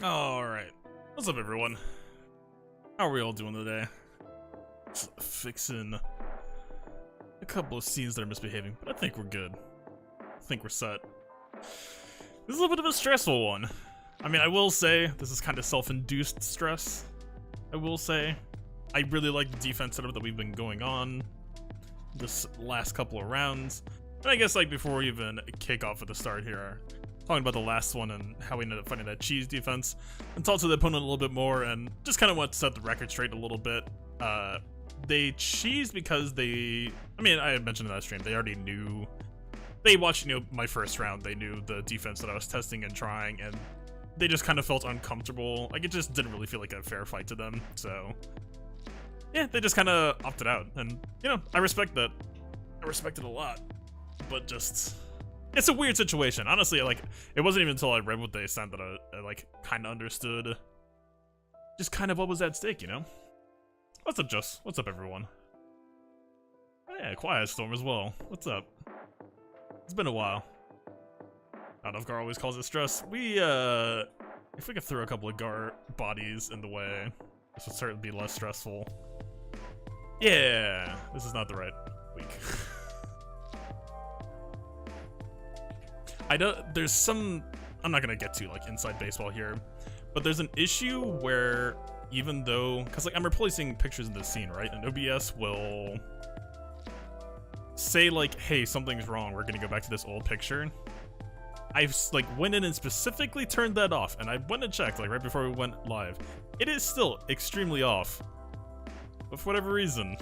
Alright. What's up, everyone? How are we all doing today? Just fixing a couple of scenes that are misbehaving, but I think we're good. I think we're set. This is a little bit of a stressful one. I mean, I will say, this is kind of self-induced stress. I will say. I really like the defense setup that we've been going on this last couple of rounds. And I guess, like, before we even kick off at the start here, talking about the last one and how we ended up fighting that cheese defense, and talk to the opponent a little bit more, and just kind of want to set the record straight a little bit. They cheesed because they, I mean, I had mentioned in that stream, they already knew, they watched, you know, my first round, they knew the defense that I was testing and trying, and they just kind of felt uncomfortable. Like, it just didn't really feel like a fair fight to them, so yeah, they just kind of opted out, and, you know, I respect that. I respect it a lot, but just, it's a weird situation. Honestly, like, it wasn't even until I read what they sent that I like, kind of understood just kind of what was at stake, you know? What's up, Joss? What's up, everyone? Yeah, Quiet Storm as well. What's up? It's been a while. I don't know if Gar always calls it stress. We, if we could throw a couple of Gar bodies in the way, this would certainly be less stressful. Yeah, this is not the right week. I don't, there's some, I'm not gonna get to like inside baseball here, but there's an issue where even though, cause like I'm replacing pictures in the scene, right? And OBS will say like, hey, something's wrong, we're gonna go back to this old picture. I've like went in and specifically turned that off, and I went and checked like right before we went live. It is still extremely off, but for whatever reason,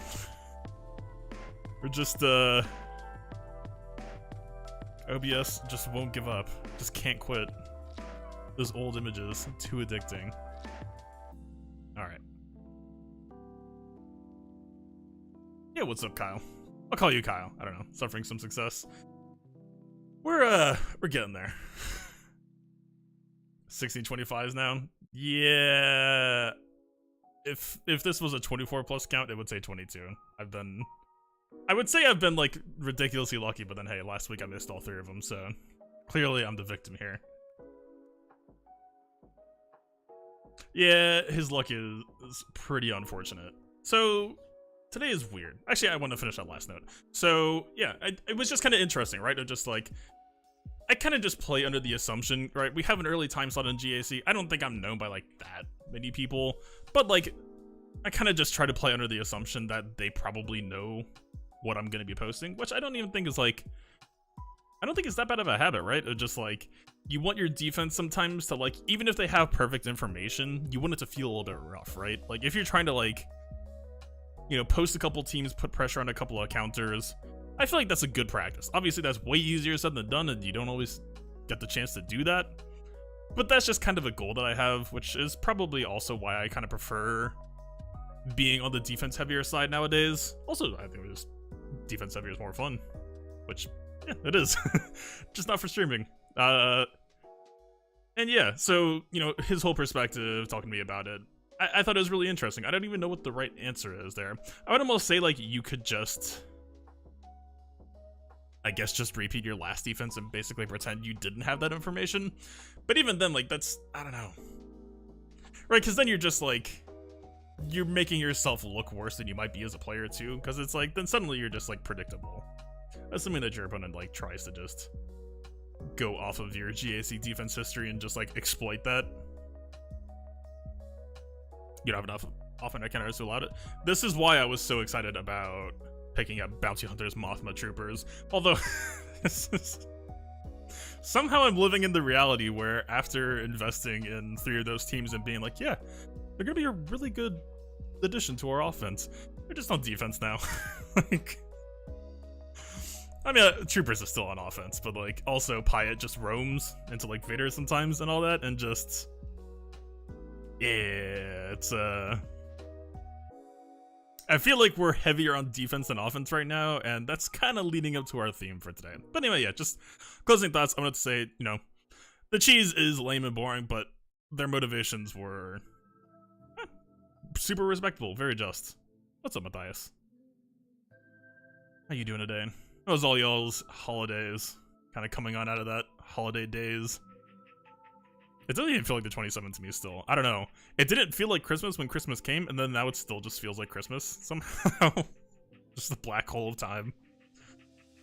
we're just OBS just won't give up. Just can't quit. Those old images, too addicting. Alright. Yeah, what's up, Kyle? I'll call you Kyle. I don't know. Suffering some success. We're getting there. 1625s now? Yeah. If this was a 24 plus count, it would say 22. I would say I've been like ridiculously lucky, but then hey, last week I missed all 3 of them, so clearly I'm the victim here. Yeah, his luck is pretty unfortunate. So today is weird. Actually, I want to finish that last note. So yeah, it was just kind of interesting, right? Of just like, I kind of just play under the assumption, right? We have an early time slot in GAC. I don't think I'm known by like that many people, but like, I kind of just try to play under the assumption that they probably know what I'm going to be posting, which I don't even think is like, I don't think it's that bad of a habit, right? Of just like, you want your defense sometimes to like, even if they have perfect information, you want it to feel a little bit rough, right? Like if you're trying to like, you know, post a couple teams, put pressure on a couple of counters, I feel like that's a good practice. Obviously that's way easier said than done, and you don't always get the chance to do that, but that's just kind of a goal that I have, which is probably also why I kind of prefer being on the defense heavier side nowadays. Also, I think just defense heavier is more fun, which yeah, it is. Just not for streaming. And yeah, so, you know, his whole perspective, talking to me about it, I thought it was really interesting. I don't even know what the right answer is there. I would almost say, like, you could just, I guess, just repeat your last defense and basically pretend you didn't have that information. But even then, like, that's, I don't know. Right, because then you're just, like, you're making yourself look worse than you might be as a player, too. Because it's like, then suddenly you're just, like, predictable. Assuming that your opponent, like, tries to just go off of your GAC defense history and just, like, exploit that. You don't have enough offhand counters to allow it. This is why I was so excited about picking up Bounty Hunter's Mothma Troopers. Although, somehow I'm living in the reality where after investing in 3 of those teams and being like, yeah, they're gonna be a really good addition to our offense, they're just on defense now. Like, I mean, Troopers are still on offense, but like, also Pyatt just roams into like Vader sometimes and all that, and just, yeah, it's I feel like we're heavier on defense than offense right now, and that's kind of leading up to our theme for today. But anyway, yeah, just closing thoughts. I wanted to say, you know, the cheese is lame and boring, but their motivations were super respectable, very just. What's up, Matthias? How you doing today? How was all y'all's holidays? Kind of coming on out of that holiday days. It doesn't even feel like the 27th to me still. I don't know. It didn't feel like Christmas when Christmas came, and then now it still just feels like Christmas somehow. Just a black hole of time.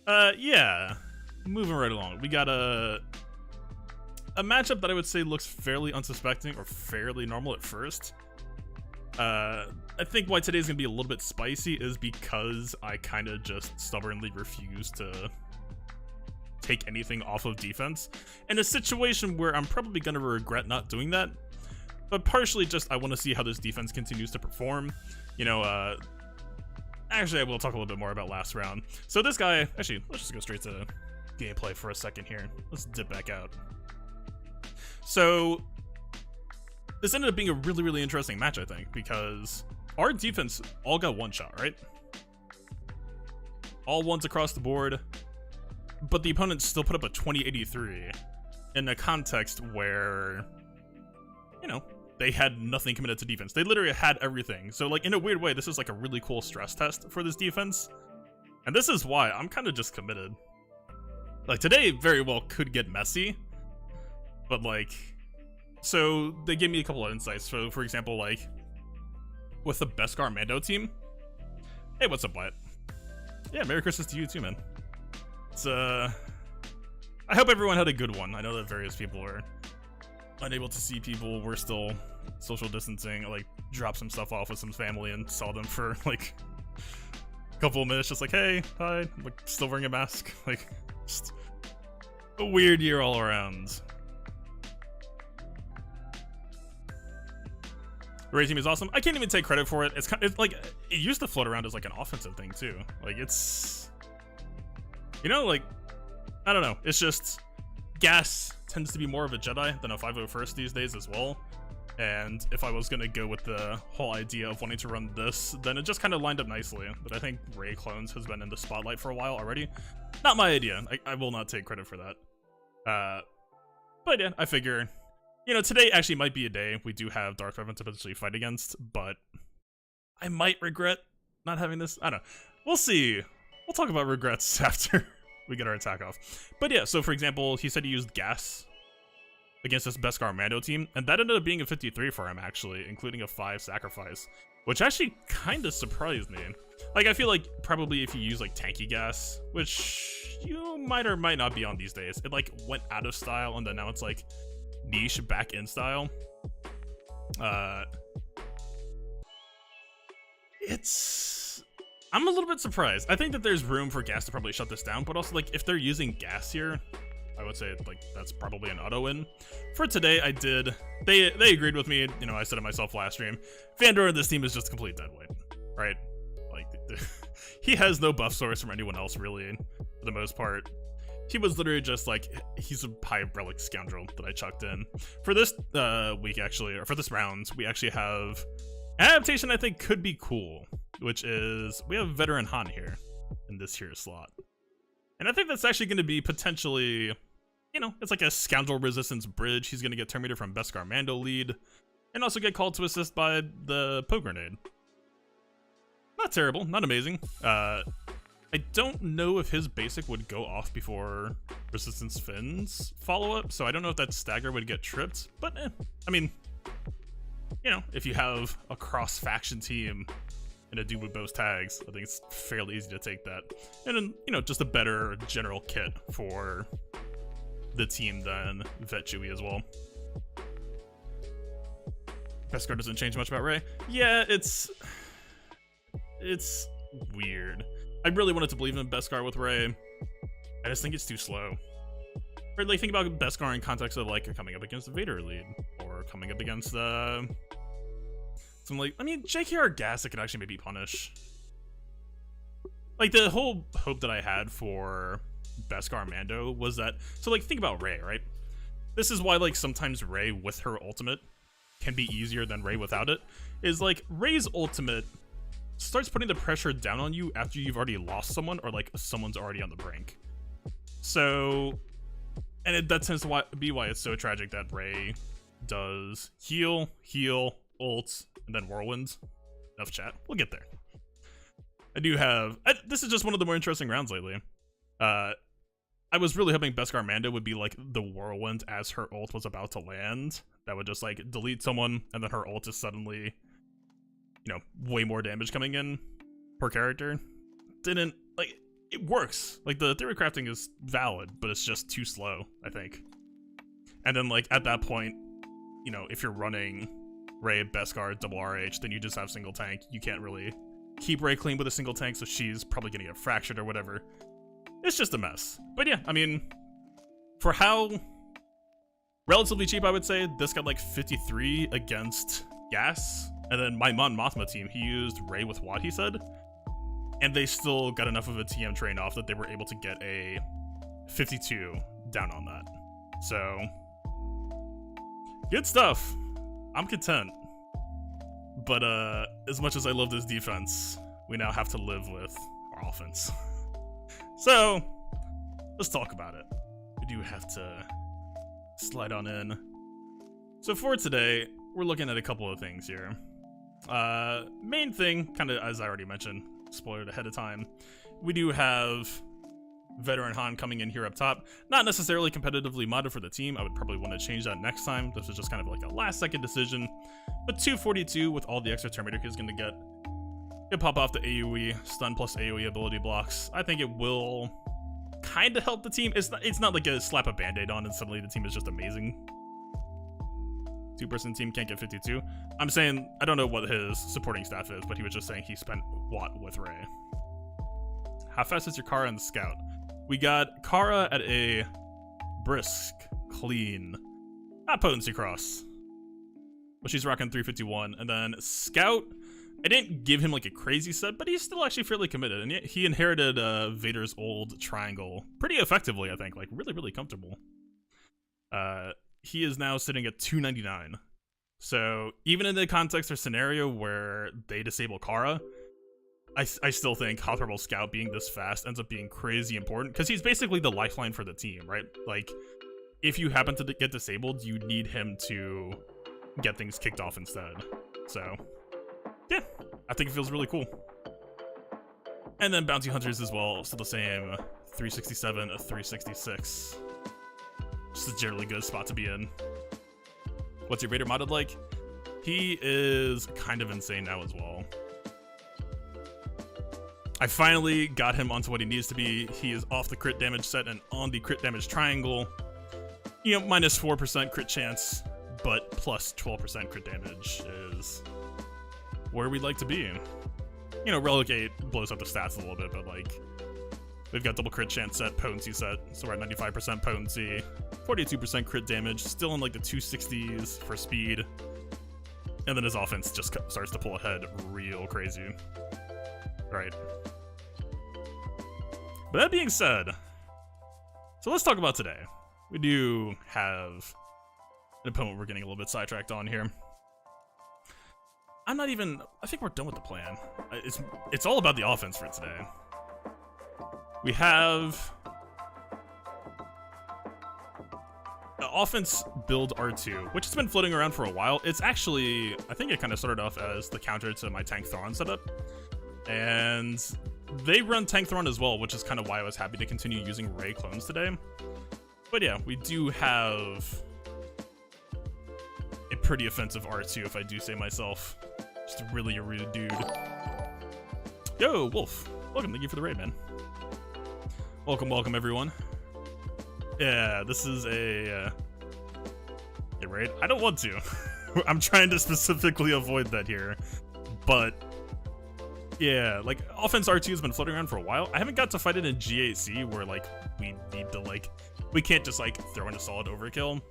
Yeah. Moving right along. We got a matchup that I would say looks fairly unsuspecting or fairly normal at first. I think why today's gonna be a little bit spicy is because I kind of just stubbornly refuse to take anything off of defense in a situation where I'm probably gonna regret not doing that, but partially just I want to see how this defense continues to perform. You know, actually I will talk a little bit more about last round. So this guy, actually let's just go straight to gameplay for a second here. Let's dip back out. So this ended up being a really interesting match, I think, because our defense all got one shot, right? All ones across the board. But the opponent still put up a 2083 in a context where, you know, they had nothing committed to defense. They literally had everything. So, like, in a weird way, this is like a really cool stress test for this defense. And this is why I'm kind of just committed. Like, today very well could get messy. But, like, so they gave me a couple of insights. So, for example, like, with the Beskar Mando team. Hey, what's up, Wyatt? Yeah, Merry Christmas to you too, man. I hope everyone had a good one. I know that various people are unable to see people. We're still social distancing. I, like, dropped some stuff off with some family and saw them for like a couple of minutes, just like, hey, hi, I'm, like, still wearing a mask. Like, just a weird year all around. Ray team is awesome. I can't even take credit for it. It's like, it used to float around as like an offensive thing too. Like, it's, you know, like, I don't know. It's just gas tends to be more of a Jedi than a 501st these days as well. And if I was gonna go with the whole idea of wanting to run this, then it just kind of lined up nicely. But I think Ray Clones has been in the spotlight for a while already. Not my idea. I will not take credit for that. But yeah, I figure, you know, today actually might be a day we do have Dark Revan to potentially fight against, but I might regret not having this. I don't know. We'll see. We'll talk about regrets after we get our attack off. But yeah, so for example, he said he used gas against this Beskar Mando team, and that ended up being a 53 for him, actually, including a 5 sacrifice, which actually kind of surprised me. Like, I feel like probably if you use like tanky gas, which you might or might not be on these days, it like went out of style, and then now it's like niche back in style. I'm a little bit surprised. I think that there's room for gas to probably shut this down, but also, like, if they're using gas here, I would say, like, that's probably an auto win. For today, I did. They agreed with me. You know, I said it myself last stream. Fandor in this team is just complete deadweight, right? Like, he has no buff source from anyone else, really, for the most part. He was literally just like, he's a high relic scoundrel that I chucked in. For this week, actually, or for this round, we actually have an adaptation I think could be cool, which is we have Veteran Han here in this here slot. And I think that's actually going to be potentially, you know, it's like a scoundrel resistance bridge. He's going to get terminated from Beskar Mando lead and also get called to assist by the Poe Grenade. Not terrible, not amazing. I don't know if his basic would go off before Resistance Finn's follow-up, so I don't know if that stagger would get tripped, but I mean, you know, if you have a cross-faction team and a dude with both tags, I think it's fairly easy to take that. And then, you know, just a better general kit for the team than Vet Chewie as well. Beskar doesn't change much about Rey. Yeah, it's weird. I really wanted to believe in Beskar with Rey. I just think it's too slow. Or like, think about Beskar in context of like coming up against the Vader lead, or coming up against some, like, I mean, JKR gas that could actually maybe punish. Like, the whole hope that I had for Beskar Mando was that, so like, think about Rey, right? This is why, like, sometimes Rey with her ultimate can be easier than Rey without it. Is like, Rey's ultimate starts putting the pressure down on you after you've already lost someone, or like someone's already on the brink. So, and that tends to be why it's so tragic that Rey does heal, ult, and then whirlwinds. Enough chat. We'll get there. I do have. This is just one of the more interesting rounds lately. I was really hoping Beskar Mando would be like the whirlwind as her ult was about to land. That would just like delete someone, and then her ult is suddenly, you know, way more damage coming in per character. Didn't, like, it works. Like, the theory crafting is valid, but it's just too slow, I think. And then, like, at that point, you know, if you're running Rey, Beskar, double RH, then you just have single tank. You can't really keep Rey clean with a single tank, so she's probably gonna get fractured or whatever. It's just a mess. But yeah, I mean, for how relatively cheap, I would say, this got like 53 against Gas. And then my Mon Mothma team, he used Rey with Watt, he said. And they still got enough of a TM train off that they were able to get a 52 down on that. So, good stuff. I'm content. But as much as I love this defense, we now have to live with our offense. So, let's talk about it. We do have to slide on in. So for today, we're looking at a couple of things here. Main thing, kind of as I already mentioned, spoiled ahead of time, we do have Veteran Han coming in here up top. Not necessarily competitively modded for the team. I would probably want to change that next time. This was just kind of like a last second decision. But 242 with all the extra Terminator is going to get. It'll pop off the AoE, stun plus AoE ability blocks. I think it will kind of help the team. It's not like a slap a band-aid on and suddenly the team is just amazing. Two-person team can't get 52. I'm saying, I don't know what his supporting staff is, but he was just saying he spent Watt with Rey. How fast is your Kara and the Scout? We got Kara at a brisk, clean, not potency cross, but she's rocking 351. And then Scout, I didn't give him like a crazy set, but he's still actually fairly committed. And he inherited Vader's old triangle pretty effectively, I think. Like, really, really comfortable. He is now sitting at 299. So, even in the context or scenario where they disable Kara, I still think Hot Purple Scout being this fast ends up being crazy important, because he's basically the lifeline for the team, right? Like, if you happen to get disabled, you need him to get things kicked off instead. So, yeah, I think it feels really cool. And then Bounty Hunters as well, still the same, 367, a 366. Just a generally good spot to be in. What's your Vader modded like? He is kind of insane now as well. I finally got him onto what he needs to be. He is off the crit damage set and on the crit damage triangle. You know, minus 4% crit chance, but plus 12% crit damage is where we'd like to be. You know, Relegate blows up the stats a little bit, but like, we've got double crit chance set, potency set, so we're at 95% potency, 42% crit damage, still in like the 260s for speed, and then his offense just starts to pull ahead real crazy. Right. But that being said, so let's talk about today. We do have an opponent we're getting a little bit sidetracked on here. I think we're done with the plan. It's all about the offense for today. We have the offense build R2, which has been floating around for a while. It's actually, I think it kind of started off as the counter to my Tank Thrawn setup. And they run Tank Thrawn as well, which is kind of why I was happy to continue using Rey clones today. But yeah, we do have a pretty offensive R2, if I do say myself. Just really a rude dude. Yo, Wolf. Welcome, thank you for the raid, man. Welcome, welcome, everyone. Yeah, this is a raid. I don't want to. I'm trying to specifically avoid that here. But yeah, like, offense R2 has been floating around for a while. I haven't got to fight it in GAC where, like, we need to, like, we can't just, like, throw in a solid overkill.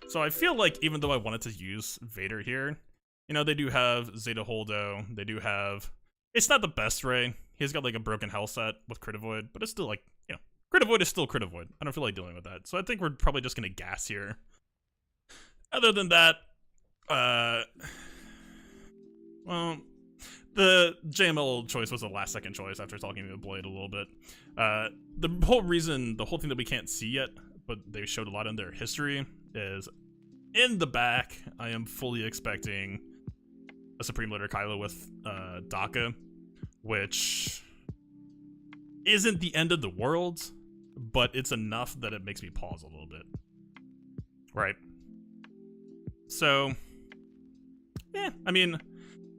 So I feel like even though I wanted to use Vader here, you know, they do have Zeta Holdo. They do have, it's not the best Rey. He's got, like, a broken health set with Crit Avoid, but it's still, like, you know, Crit Avoid is still Crit Avoid. I don't feel like dealing with that. So I think we're probably just going to gas here. Other than that, well, the JML choice was a last second choice after talking to Blade a little bit. The whole thing that we can't see yet, but they showed a lot in their history, is in the back, I am fully expecting a Supreme Leader Kylo with DACA, which isn't the end of the world, but it's enough that it makes me pause a little bit. Right. So, yeah, I mean,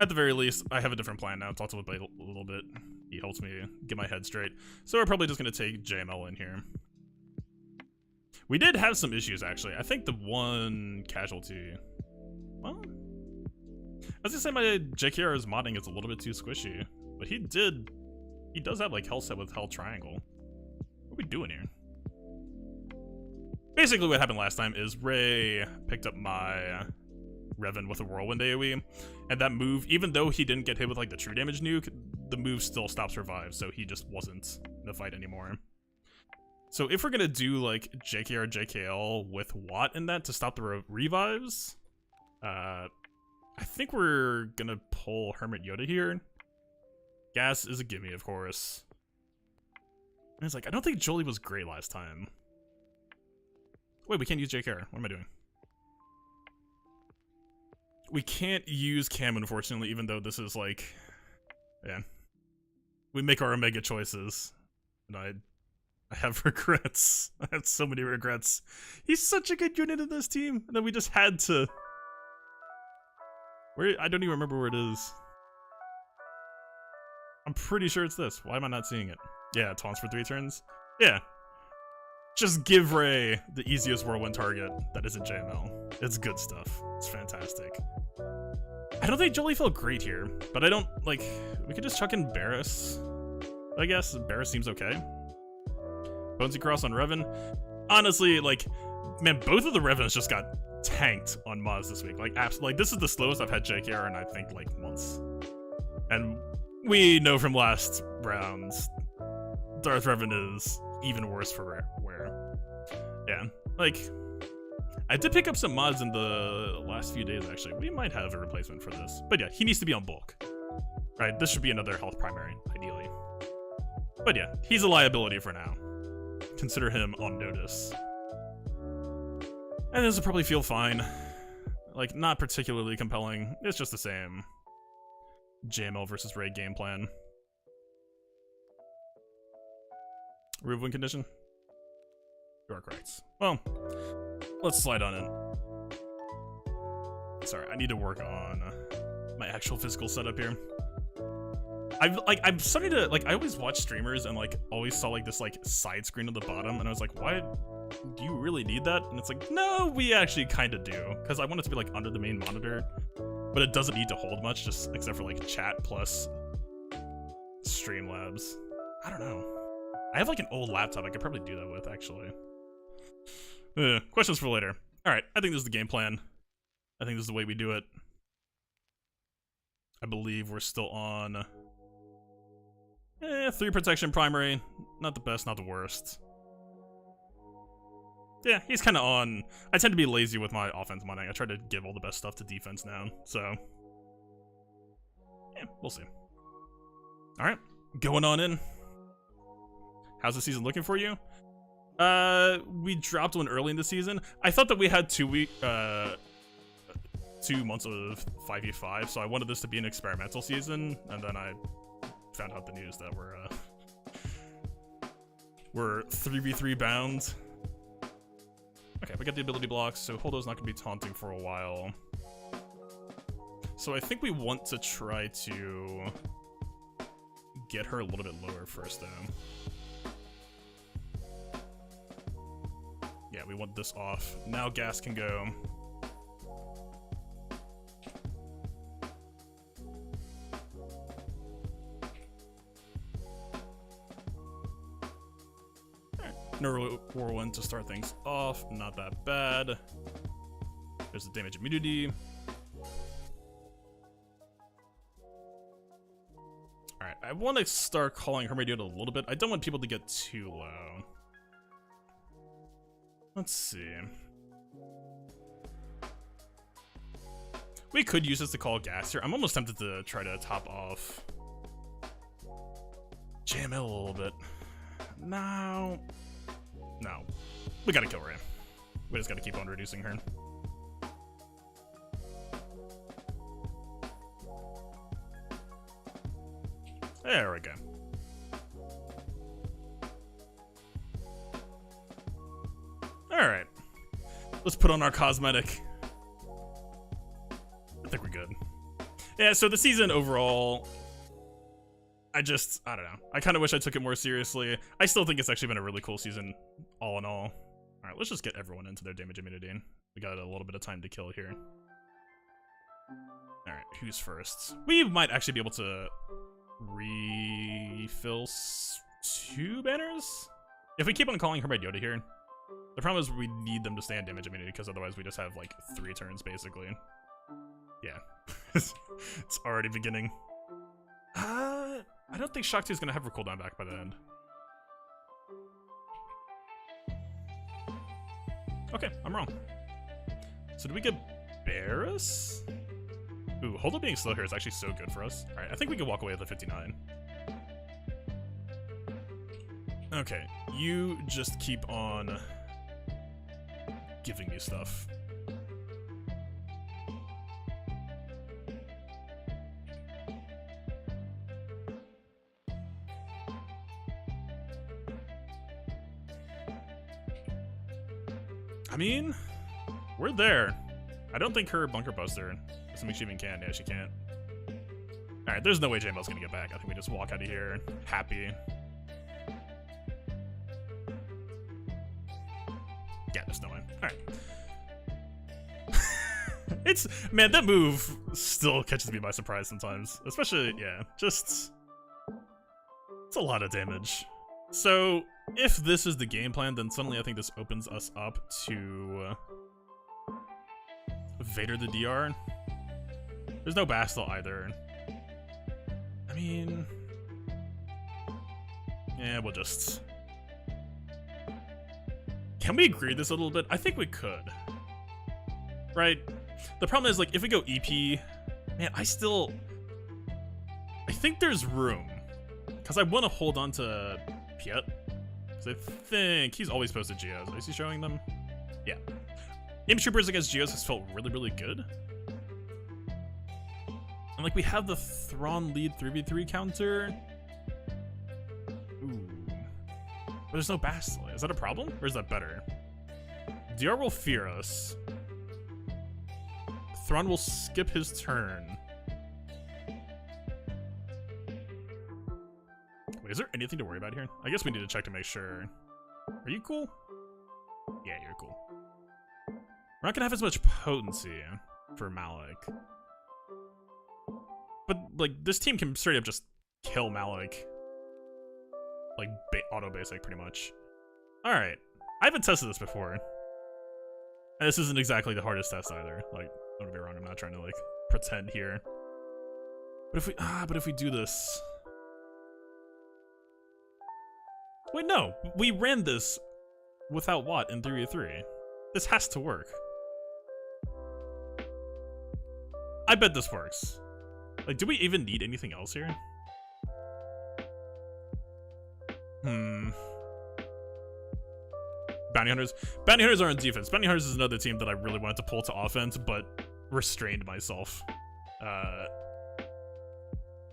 at the very least, I have a different plan now. Talk to him a little bit. He helps me get my head straight. So we're probably just going to take JML in here. We did have some issues, actually. I think the one casualty... Well, as I say, my JKR's modding is a little bit too squishy. But he does have, like, health set with Hell Triangle. What are we doing here? Basically, what happened last time is Ray picked up my Revan with a Whirlwind AoE, and that move, even though he didn't get hit with, like, the true damage nuke, the move still stops revive, so he just wasn't in the fight anymore. So if we're gonna do, like, JKR, JKL with Watt in that to stop the revives, I think we're gonna pull Hermit Yoda here. Gas is a gimme, of course. And it's like, I don't think Jolie was great last time. Wait, we can't use JKR. What am I doing? We can't use Cam, unfortunately, even though this is like... Yeah. We make our Omega choices. And I have regrets. I have so many regrets. He's such a good unit in this team. And then we just had to... I don't even remember where it is. I'm pretty sure it's this. Why am I not seeing it? Yeah, taunts for 3 turns. Yeah. Just give Ray the easiest Whirlwind target that isn't JML. It's good stuff. It's fantastic. I don't think Jolie felt great here, but I don't, like, we could just chuck in Barris. I guess Barris seems okay. Bonesy Cross on Revan. Honestly, like, man, both of the Revans just got tanked on mods this week. Like, absolutely, like, this is the slowest I've had JKR in, I think, like, months. And we know from last rounds, Darth Revan is even worse for wear. Yeah, like, I did pick up some mods in the last few days, actually. We might have a replacement for this. But yeah, he needs to be on bulk. Right, this should be another health primary, ideally. But yeah, he's a liability for now. Consider him on notice. And this will probably feel fine. Like, not particularly compelling. It's just the same JML versus Ray game plan. Remove win condition? You are correct. Well, let's slide on in. Sorry, I need to work on my actual physical setup here. I'm starting to, like, I always watch streamers and, like, always saw, like, this, like, side screen at the bottom, and I was like, why do you really need that? And it's like, no, we actually kind of do, because I want it to be, like, under the main monitor, but it doesn't need to hold much, just except for, like, chat plus Streamlabs. I don't know. I have, like, an old laptop I could probably do that with, actually. Questions for later. Alright, I think this is the game plan. I think this is the way we do it. I believe we're still on... 3 protection primary. Not the best, not the worst. Yeah, he's kind of on... I tend to be lazy with my offense modding. I try to give all the best stuff to defense now, so... Yeah, we'll see. Alright, going on in. How's the season looking for you? We dropped one early in the season. I thought that we had 2 months of 5v5, so I wanted this to be an experimental season, and then I found out the news that we're 3v3 bound. Okay, we got the ability blocks, so Holdo's not gonna be taunting for a while. So I think we want to try to get her a little bit lower first, though. Yeah, we want this off. Now gas can go. No Whirlwind to start things off. Not that bad. There's the damage immunity. Alright, I want to start calling Hermit Yoda a little bit. I don't want people to get too low. Let's see. We could use this to call gas here. I'm almost tempted to try to top off JML a little bit. No. No. We gotta kill Ray. We just gotta keep on reducing her. There we go. Alright. Let's put on our cosmetic. I think we're good. Yeah, so the season overall, I don't know. I kind of wish I took it more seriously. I still think it's actually been a really cool season, all in all. Alright, let's just get everyone into their damage immunity. We got a little bit of time to kill here. Alright, who's first? We might actually be able to refill 2 banners? If we keep on calling her by Yoda here. The problem is we need them to stay on damage immunity because otherwise we just have like 3 turns basically. Yeah. It's already beginning. I don't think Shakti is going to have her cooldown back by the end. Okay, I'm wrong. So do we get Barris? Ooh, hold up being slow here is actually so good for us. Alright, I think we can walk away with the 59. Okay, you just keep on giving me stuff. I mean, we're there. I don't think her bunker buster, assuming she even can. Yeah, she can't. Alright, there's no way JML's gonna get back. I think we just walk out of here happy. Yeah, there's no way. Alright. Man, that move still catches me by surprise sometimes. Especially, yeah, it's a lot of damage. So, if this is the game plan, then suddenly I think this opens us up to Vader the DR. There's no Bastille either. I mean, yeah, we'll just... Can we agree this a little bit? I think we could. Right? The problem is, like, if we go EP, man, I think there's room. Because I want to hold on to Piet. Because I think he's always posted Geos. Is he showing them? Yeah. Imp Troopers against Geos has felt really, really good. And, like, we have the Thrawn lead 3v3 counter. Ooh. But there's no Bastille. Is that a problem? Or is that better? DR will fear us. Thrawn will skip his turn. Wait, is there anything to worry about here? I guess we need to check to make sure. Are you cool? Yeah, you're cool. We're not gonna have as much potency for Malik. But, like, this team can straight up just kill Malik. Like, auto-basic, pretty much. Alright. I haven't tested this before. And this isn't exactly the hardest test either. Like, don't get me wrong, I'm not trying to, like, pretend here. But if we do this... Wait, no! We ran this without Watt in 3v3. This has to work. I bet this works. Like, do we even need anything else here? Bounty Hunters. Bounty Hunters are on defense. Bounty Hunters is another team that I really wanted to pull to offense, but restrained myself.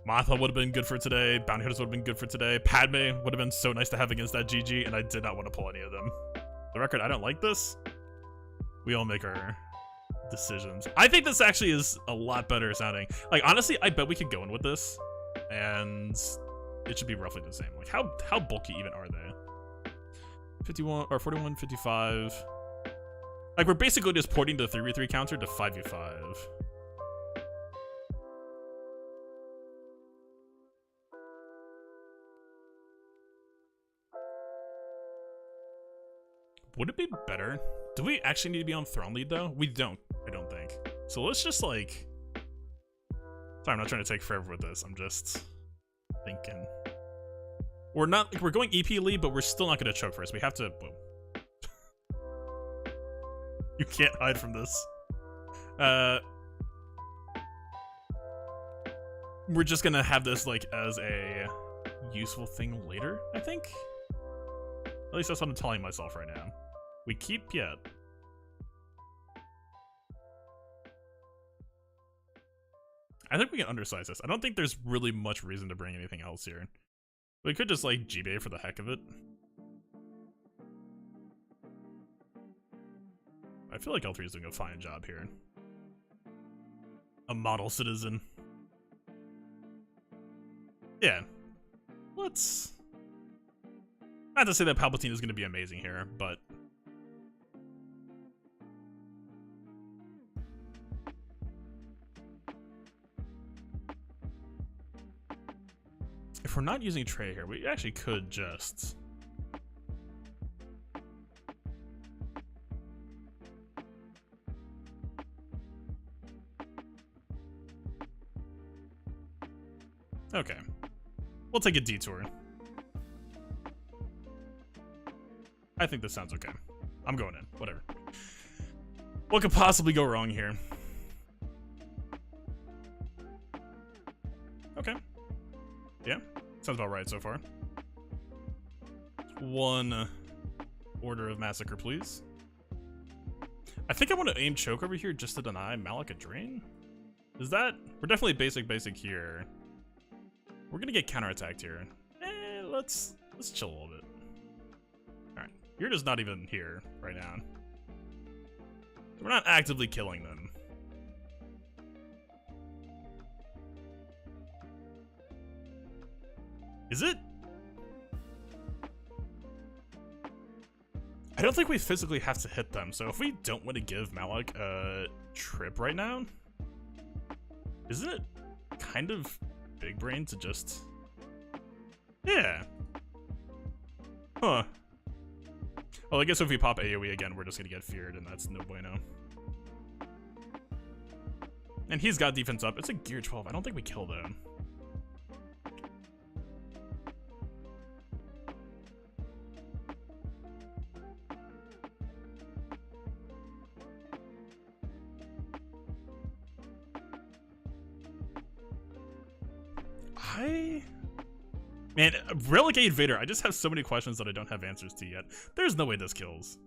Martha would have been good for today. Bounty Hunters would have been good for today. Padme would have been so nice to have against that GG, and I did not want to pull any of them. The record, I don't like this. We all make our decisions. I think this actually is a lot better sounding. Like, honestly, I bet we could go in with this, and it should be roughly the same. Like, how bulky even are they? 51 or 41, 55. Like, we're basically just porting the 3v3 counter to 5v5. Would it be better? Do we actually need to be on Thrawn lead though? We don't, I don't think. So let's just like... Sorry, I'm not trying to take forever with this. I'm just thinking. We're not, like, we're going EP lead, but we're still not gonna choke first. We have to, boom. You can't hide from this. We're just gonna have this like as a useful thing later, I think. At least that's what I'm telling myself right now. We keep Piet. I think we can undersize this. I don't think there's really much reason to bring anything else here. We could just like GBA for the heck of it. I feel like L3 is doing a fine job here. A model citizen. Yeah. Let's... Not to say that Palpatine is going to be amazing here, but... If we're not using Trey here, we actually could just... Okay. We'll take a detour. I think this sounds okay. I'm going in. Whatever. What could possibly go wrong here? Okay. Yeah. Sounds about right so far. One order of massacre, please. I think I want to aim choke over here just to deny Malak a drain. Is that... We're definitely basic here. We're gonna get counterattacked here. Let's chill a little bit. Alright. You're just not even here right now. We're not actively killing them. Is it? I don't think we physically have to hit them, so if we don't want to give Malak a trip right now, isn't it kind of big brain to just... Yeah. Huh. Well, I guess if we pop AoE again, we're just gonna get feared, and that's no bueno. And he's got defense up. It's a gear 12. I don't think we kill them. Man, Relegate Vader, I just have so many questions that I don't have answers to yet. There's no way this kills.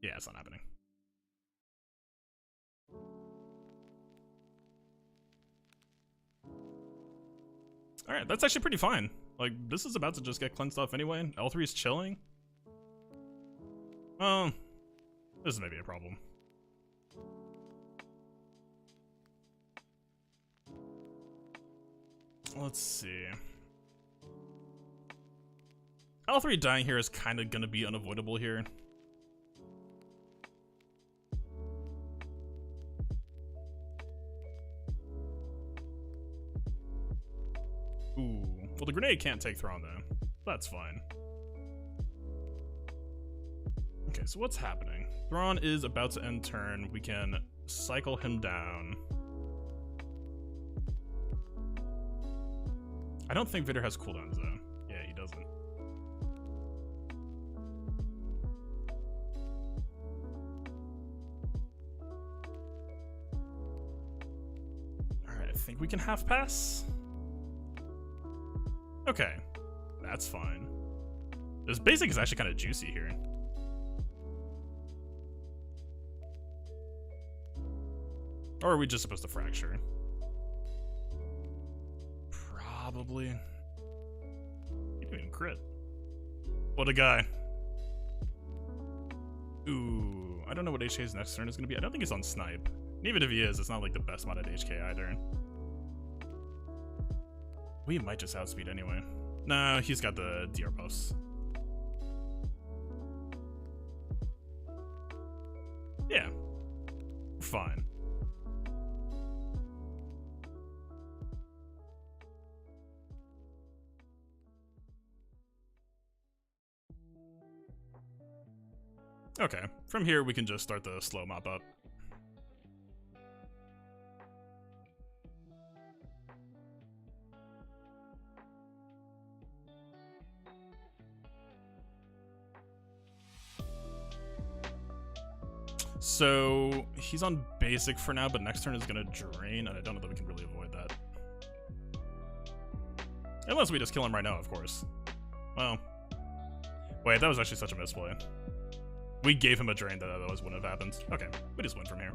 Yeah, it's not happening. Alright, that's actually pretty fine. Like, this is about to just get cleansed off anyway. L3 is chilling. Well, this is maybe a problem. Let's see. L3 dying here is kind of going to be unavoidable here. Ooh. Well, the grenade can't take Thrawn, though. That's fine. Okay, so what's happening? Thrawn is about to end turn. We can cycle him down. I don't think Vader has cooldowns, though. Yeah, he doesn't. Alright, I think we can half pass. Okay, that's fine. This basic is actually kind of juicy here. Or are we just supposed to fracture? Probably. He didn't even crit. What a guy. Ooh, I don't know what HK's next turn is going to be. I don't think he's on snipe. And even if he is, it's not like the best modded HK either. We might just outspeed anyway. No, he's got the DR buffs. Yeah. We're fine. Okay, from here we can just start the slow mop up. So he's on basic for now, but next turn is gonna drain, and I don't know that we can really avoid that. Unless we just kill him right now, of course. Well, wait, that was actually such a misplay. We gave him a drain that otherwise wouldn't have happened. Okay, we just win from here.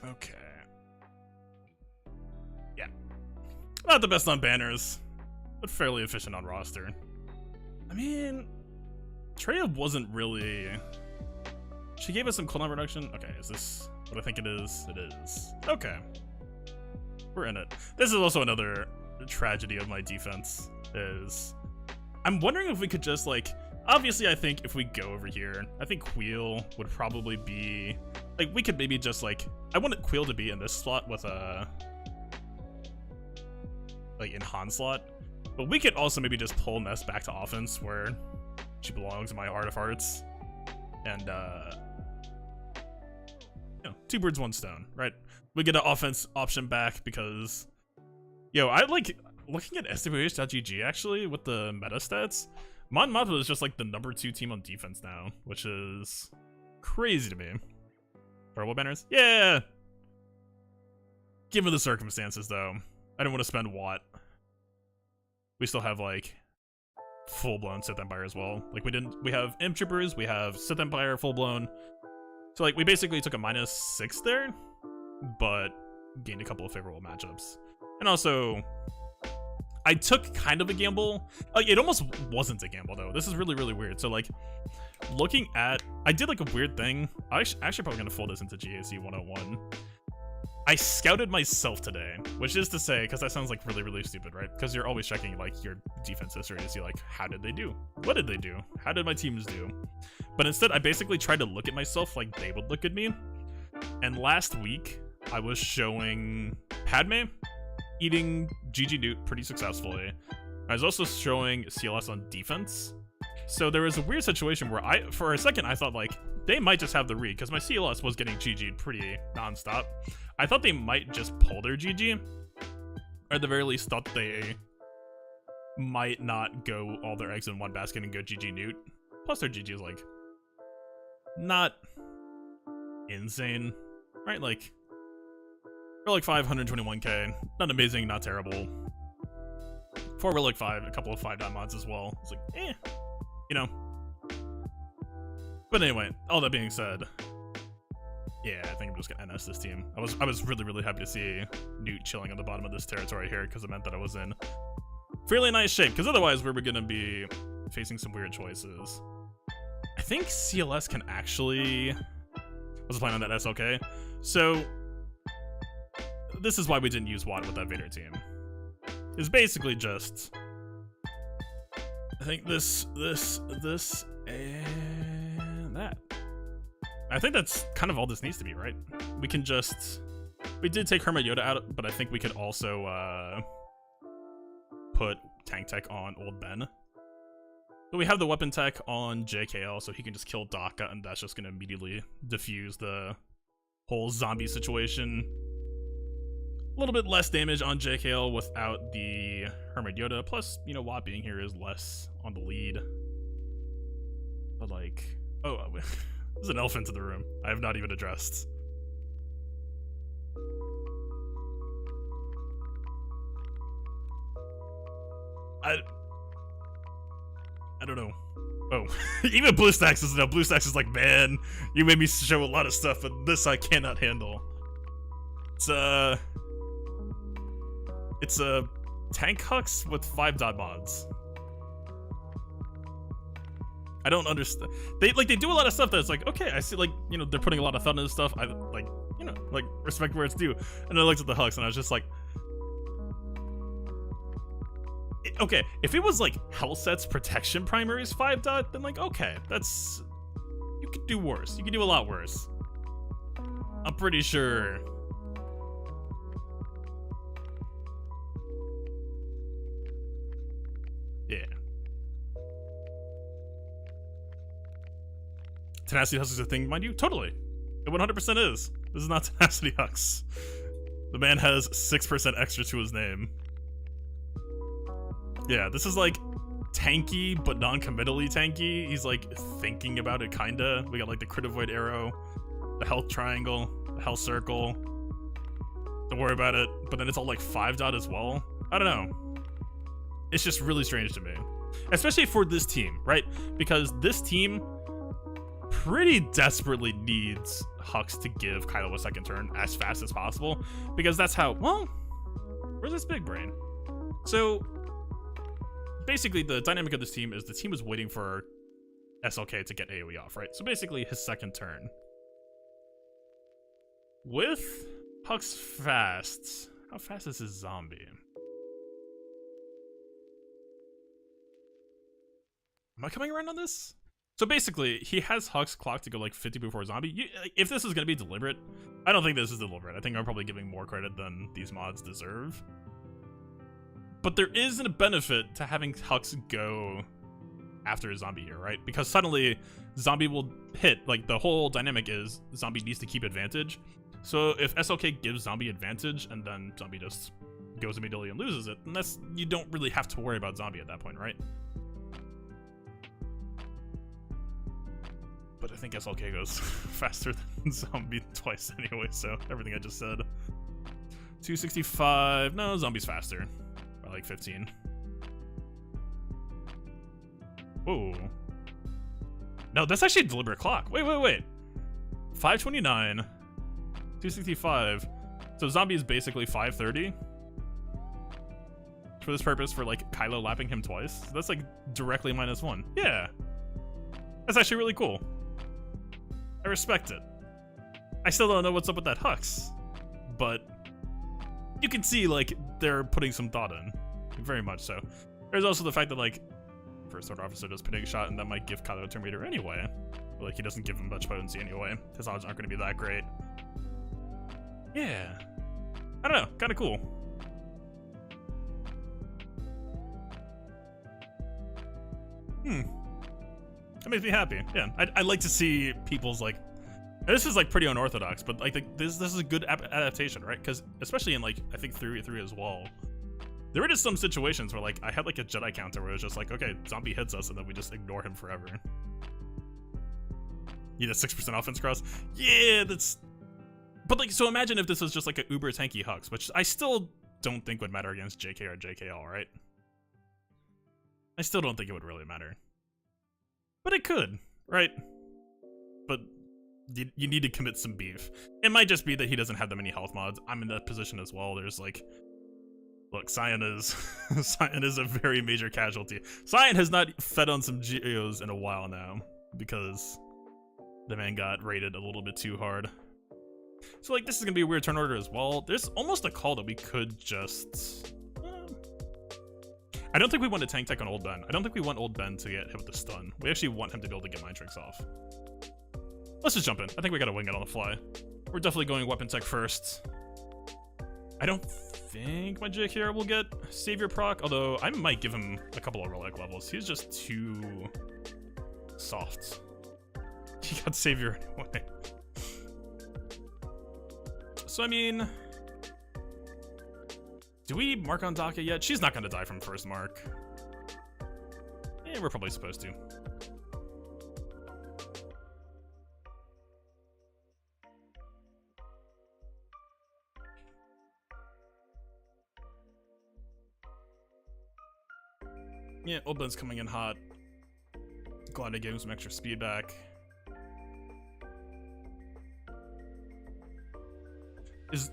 Okay. Yeah. Not the best on banners, but fairly efficient on roster. I mean, Treya wasn't really... She gave us some cooldown reduction. Okay, is this what I think it is? It is. Okay. We're in it. This is also another tragedy of my defense, is... I'm wondering if we could just, like... Obviously, I think if we go over here, I think Queel would probably be... Like, we could maybe just, like... I wanted Queel to be in this slot with a... Like, in Han slot. But we could also maybe just pull Ness back to offense, where she belongs in my Heart of Hearts. And, you know, 2 birds, 1 stone, right? We get an offense option back because... Yo, I like... Looking at SWH.GG, actually, with the meta stats... Mon Mothma is just like the #2 team on defense now, which is crazy to me. Purple banners? Yeah! Given the circumstances, though, I don't want to spend Watt. We still have, like, full-blown Sith Empire as well. Like, we have Imp Troopers, we have Sith Empire full-blown. So, like, we basically took a -6 there, but gained a couple of favorable matchups. And also... I took kind of a gamble. Like, it almost wasn't a gamble, though. This is really, really weird. So, like, looking at... I did, like, a weird thing. I'm actually probably going to fold this into GAC 101. I scouted myself today, which is to say, because that sounds, like, really, really stupid, right? Because you're always checking, like, your defense history to see, like, how did they do? What did they do? How did my teams do? But instead, I basically tried to look at myself like they would look at me. And last week, I was showing Padme eating GG Nute pretty successfully. I was also showing CLS on defense. So there was a weird situation where for a second, I thought, like, they might just have the read, because my CLS was getting GG'd pretty nonstop. I thought they might just pull their GG, or at the very least thought they might not go all their eggs in one basket and go GG Nute. Plus their GG is, like, not insane, right? Like, Relic 5, 121k. Not amazing, not terrible. For Relic 5, a couple of 5-dot mods as well. It's like, eh, you know. But anyway, all that being said, yeah, I think I'm just gonna NS this team. I was really, really happy to see Nute chilling on the bottom of this territory here, because it meant that I was in fairly nice shape, because otherwise we were gonna be facing some weird choices. I think CLS can actually... What's the plan on that SLK? So... This is why we didn't use Watt with that Vader team. It's basically just... I think this, and that. I think that's kind of all this needs to be, right? We can just... We did take Hermit Yoda out, but I think we could also put Tank Tech on Old Ben. But we have the Weapon Tech on JKL, so he can just kill Daka, and that's just going to immediately diffuse the whole zombie situation. A little bit less damage on JKL without the Hermit Yoda. Plus, you know, Watt being here is less on the lead. But, like... Oh, there's an elephant in the room. I have not even addressed. I don't know. Oh, even BlueStacks is... No, BlueStacks is like, man, you made me show a lot of stuff, but this I cannot handle. It's a Tank Hux with 5-dot mods. I don't understand. They do a lot of stuff that's like, okay, I see, like, you know, they're putting a lot of thought into stuff. I like, you know, like, respect where it's due. And I looked at the Hux and I was just like, okay, if it was like Hellset's protection primaries 5-dot, then like, okay, that's, you could do worse. You could do a lot worse. I'm pretty sure. Yeah. Tenacity Hux is a thing, mind you? Totally. It 100% is. This is not Tenacity Hux. The man has 6% extra to his name. Yeah, this is like tanky, but non-committally tanky. He's like thinking about it, kinda. We got like the crit avoid arrow, the health triangle, the health circle. Don't worry about it. But then it's all like 5-dot as well. I don't know. It's just really strange to me. Especially for this team, right? Because this team pretty desperately needs Hux to give Kylo a second turn as fast as possible, because that's how, well, where's this big brain? So basically the dynamic of this team is the team is waiting for SLK to get AoE off, right? So basically his second turn. With Hux fast, how fast is his zombie? Am I coming around on this? So basically, he has Hux clock to go like 50 before zombie. If this is going to be deliberate, I don't think this is deliberate. I think I'm probably giving more credit than these mods deserve. But there is a benefit to having Hux go after a zombie here, right? Because suddenly, zombie will hit. Like, the whole dynamic is zombie needs to keep advantage. So if SLK gives zombie advantage, and then zombie just goes immediately and loses it, then you don't really have to worry about zombie at that point, right? But I think SLK goes faster than zombie twice anyway, so everything I just said. 265, no, zombie's faster. By like 15. Whoa. No, that's actually a deliberate clock. Wait. 529, 265. So zombie is basically 530. For this purpose, for like Kylo lapping him twice. So that's like directly -1. Yeah. That's actually really cool. I respect it. I still don't know what's up with that Hux, but you can see like they're putting some thought in, very much so. There's also the fact that like First Order Officer does pinning shot, and that might give Kylo a turn meter anyway. But, like he doesn't give him much potency anyway. His odds aren't going to be that great. Yeah, I don't know, kind of cool. That makes me happy. Yeah, I'd like to see people's like. This is like pretty unorthodox, but like this is a good adaptation, right? Because especially in like I think 3 as well, there were just some situations where like I had like a Jedi counter where it was just like, okay, zombie hits us and then we just ignore him forever. You get 6% offense cross. Yeah, that's. But like, so imagine if this was just like an uber tanky Hux, which I still don't think would matter against JK or JKL, right? I still don't think it would really matter. But it could, right? But you need to commit some beef. It might just be that he doesn't have that many health mods. I'm in that position as well. There's like, look, Cyan is Cyan is a very major casualty. Cyan has not fed on some Geos in a while now because the man got raided a little bit too hard. So like, this is gonna be a weird turn order as well. There's almost a call that we could just. I don't think we want to tank tech on Old Ben. I don't think we want Old Ben to get hit with the stun. We actually want him to be able to get mind tricks off. Let's just jump in. I think we gotta wing it on the fly. We're definitely going weapon tech first. I don't think my JKR will get Savior proc, although I might give him a couple of relic levels. He's just too soft. He got Savior anyway. So I mean, do we mark on Daka yet? She's not gonna die from first mark. Yeah, we're probably supposed to. Yeah, Old Ben's coming in hot. Glad I gave him some extra speed back.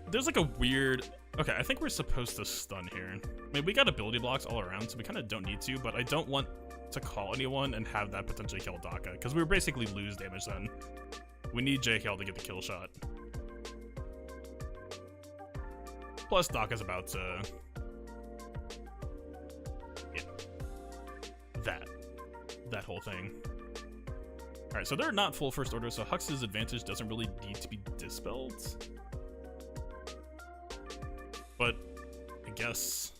There's like a weird. Okay, I think we're supposed to stun here. I mean, we got ability blocks all around, so we kind of don't need to, but I don't want to call anyone and have that potentially kill Daka, because we basically lose damage then. We need JKL to get the kill shot. Plus, Daka's about to. Yeah. That whole thing. Alright, so they're not full first order, so Hux's advantage doesn't really need to be dispelled. But I guess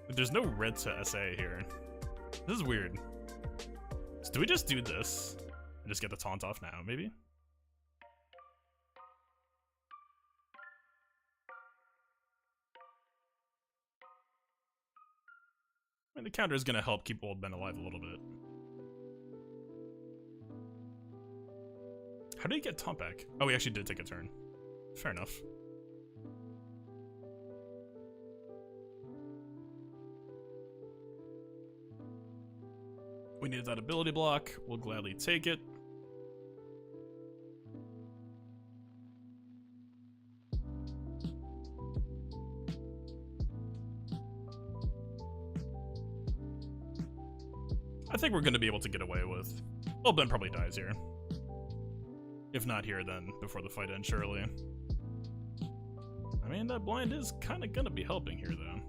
there's no red to SA here. This is weird. So do we just do this and just get the taunt off now, maybe? I mean, the counter is going to help keep Old Ben alive a little bit. How did he get taunt back? Oh, he actually did take a turn. Fair enough. We needed that ability block. We'll gladly take it. I think we're going to be able to get away with... Well, Ben probably dies here. If not here, then before the fight ends, surely. I mean, that blind is kind of going to be helping here, though.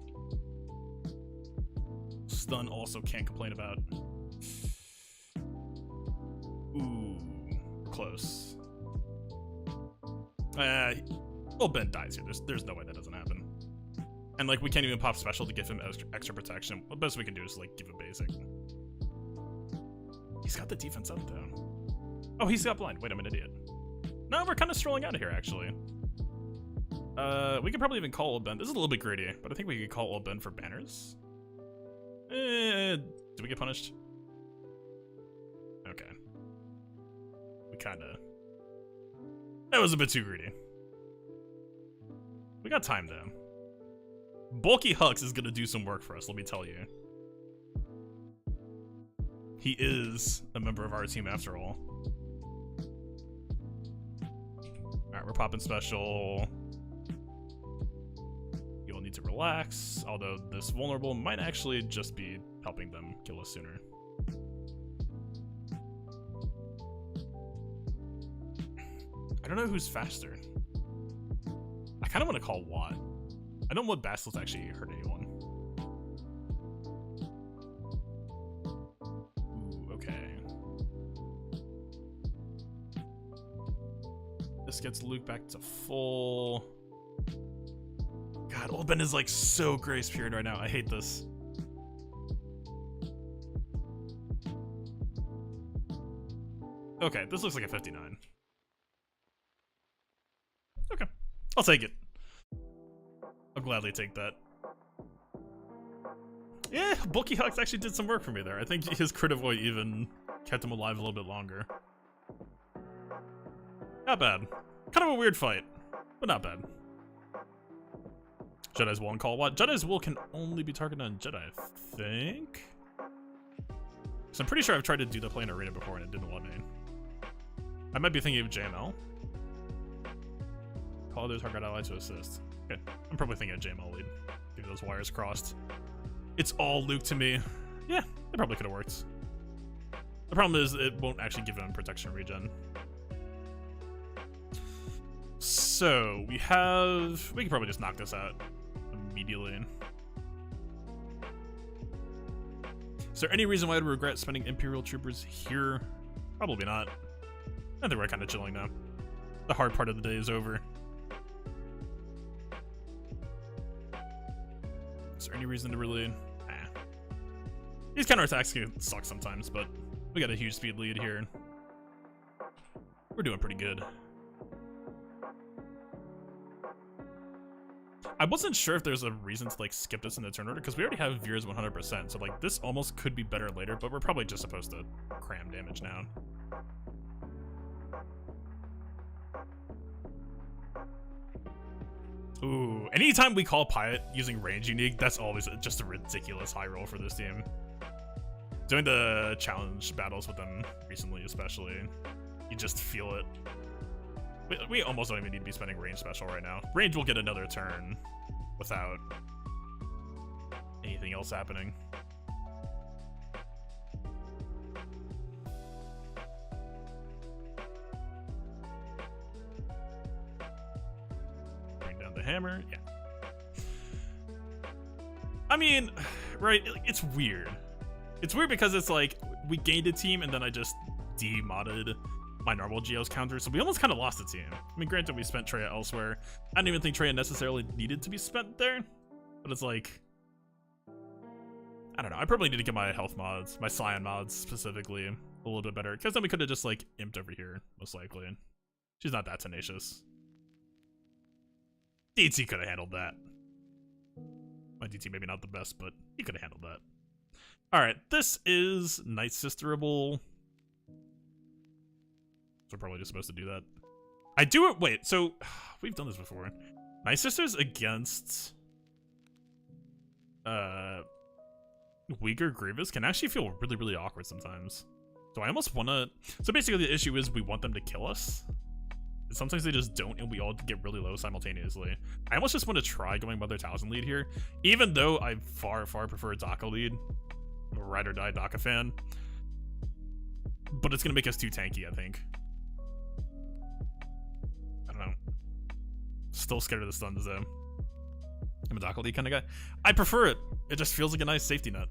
Stun also can't complain about. Ooh, close. Well, Ben dies here. There's no way that doesn't happen. And, like, we can't even pop special to give him extra protection. The best we can do is, like, give him basic. He's got the defense up, though. Oh, he's got blind. Wait, I'm an idiot. No, we're kind of strolling out of here, actually. We could probably even call old Ben. This is a little bit greedy, but I think we could call old Ben for banners. Did we get punished? Okay. We kinda... That was a bit too greedy. We got time, though. Bulky Hux is gonna do some work for us, let me tell you. He is a member of our team after all. Alright, we're popping special. You'll need to relax, although this vulnerable might actually just be helping them kill us sooner. I don't know who's faster. I kind of want to call Watt. I don't want Basilisk to actually hurt anyone. Ooh, okay. This gets Luke back to full. God, Old Ben is like so grace period right now. I hate this. Okay, this looks like a 59. Okay, I'll take it. I'll gladly take that. Yeah, Bulky Hawks actually did some work for me there. I think his crit avoid even kept him alive a little bit longer. Not bad. Kind of a weird fight, but not bad. Jedi's will and call what? Jedi's will can only be targeted on Jedi, I think? So I'm pretty sure I've tried to do the play in arena before and it didn't let me. I might be thinking of JML. Call other target ally to assist. Okay, I'm probably thinking of JML lead. Get those wires crossed. It's all Luke to me. Yeah, it probably could have worked. The problem is it won't actually give him protection regen. So we can probably just knock this out immediately. Is there any reason why I'd regret spending Imperial Troopers here? Probably not. I think we're kind of chilling now. The hard part of the day is over. Is there any reason to really... Nah. These counterattacks can suck sometimes, but we got a huge speed lead here. We're doing pretty good. I wasn't sure if there's a reason to like skip this in the turn order because we already have Veers 100%, so like this almost could be better later, but we're probably just supposed to cram damage now. Ooh, anytime we call Pilot using range unique, that's always just a ridiculous high roll for this team. Doing the challenge battles with them recently, especially, you just feel it. We almost don't even need to be spending range special right now. Range will get another turn without anything else happening. Hammer, yeah. I mean, right, it's weird. It's weird because it's like, we gained a team and then I just demodded my normal Geos counter, so we almost kind of lost the team. I mean, granted, we spent Treya elsewhere. I don't even think Treya necessarily needed to be spent there, but it's like, I don't know, I probably need to get my health mods, my Scion mods specifically, a little bit better, because then we could have just like imped over here, most likely. She's not that tenacious. DT could have handled that. My DT maybe not the best, but he could have handled that. Alright, this is Night Sisterable. So we're probably just supposed to do that. I do it. Wait, so we've done this before. Night Sisters against weaker Grievous can actually feel really, really awkward sometimes. So I almost want to... So basically the issue is we want them to kill us. Sometimes they just don't, and we all get really low simultaneously. I almost just want to try going Mother Towson lead here, even though I far, far prefer Daka lead. a ride or die Daka fan. But it's gonna make us too tanky, I think. I don't know. Still scared of the stuns though. I'm a Daka lead kind of guy. I prefer it. It just feels like a nice safety net.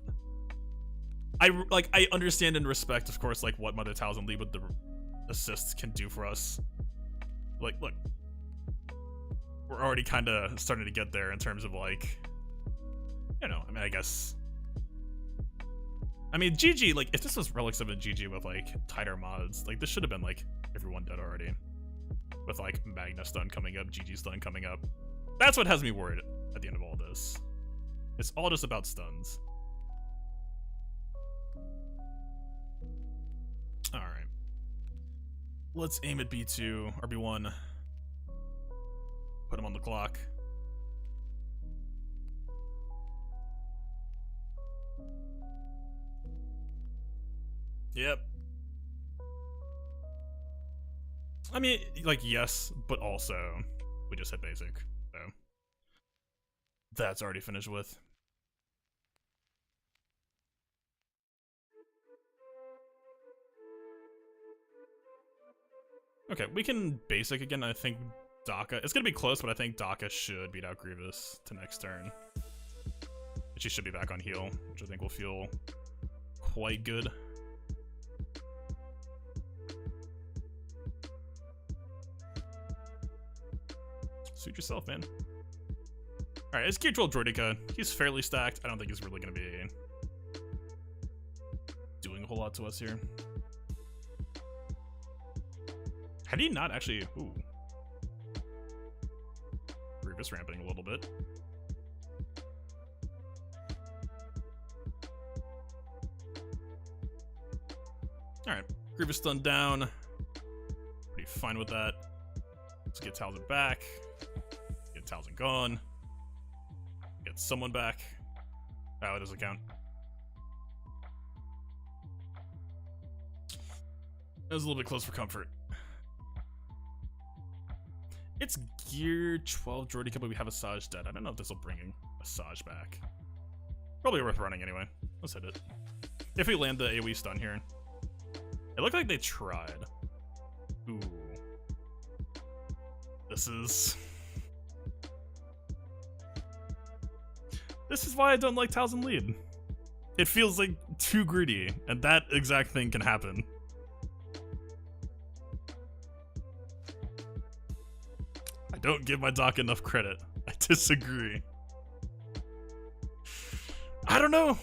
I understand and respect, of course, like what Mother Tal's and lead with the assists can do for us. Like, look, we're already kind of starting to get there in terms of like, you know, I mean, I guess. I mean, GG, like, if this was Relics of a GG with like tighter mods, like this should have been like everyone dead already. With like Magna stun coming up, GG stun coming up. That's what has me worried at the end of all this. It's all just about stuns. Alright. Let's aim at B2, or B1. Put him on the clock. Yep. I mean, like, yes, but also, we just hit basic, so. That's already finished with. Okay, we can basic again. I think Daka, it's gonna be close, but I think Daka should beat out Grievous to next turn. And she should be back on heal, which I think will feel quite good. Suit yourself, man. Alright, it's Gear 12 Droideka. He's fairly stacked. I don't think he's really gonna be doing a whole lot to us here. Had he not actually... Ooh. Grievous ramping a little bit. Alright, Grievous stunned down. Pretty fine with that. Let's get Talzin back. Get Talzin gone. Get someone back. Oh, it doesn't count. That was a little bit close for comfort. It's Gear 12 Droideka, but we have Asajj dead. I don't know if this will bring Asajj back. Probably worth running anyway. Let's hit it. If we land the AoE stun here. It looked like they tried. Ooh. This is why I don't like Talzin lead. It feels like too greedy, and that exact thing can happen. I don't give my doc enough credit. I disagree. I don't know.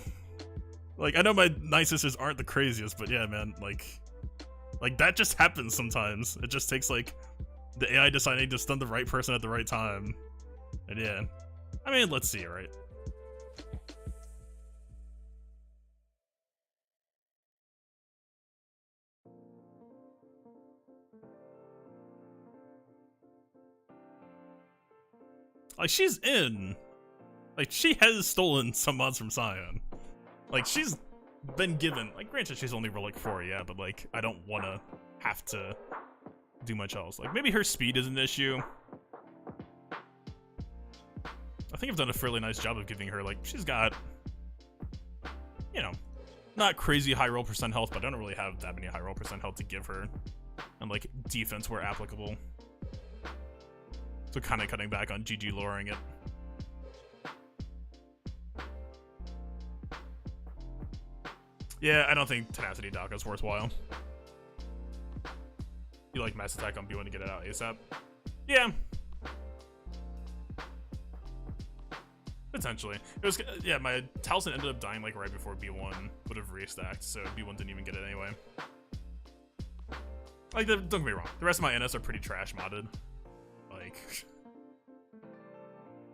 Like, I know my Night Sisters aren't the craziest, but yeah, man, like that just happens sometimes. It just takes like the AI deciding to stun the right person at the right time. And yeah. I mean, let's see, right? Like, she's in. Like, she has stolen some mods from Scion. Like, she's been given, like, granted she's only Relic 4, yeah, but like, I don't wanna have to do much else. Like, maybe her speed is an issue. I think I've done a fairly nice job of giving her, like, she's got, you know, not crazy high roll % health, but I don't really have that many high roll % health to give her. And like, defense where applicable. So kind of cutting back on GG lowering it. Yeah, I don't think Tenacity Doc is worthwhile. You like Mass Attack on B1 to get it out ASAP? Yeah. Potentially. It was, yeah, my Talzin ended up dying like right before B1 would have restacked, so B1 didn't even get it anyway. Like, don't get me wrong, the rest of my NS are pretty trash modded. Like,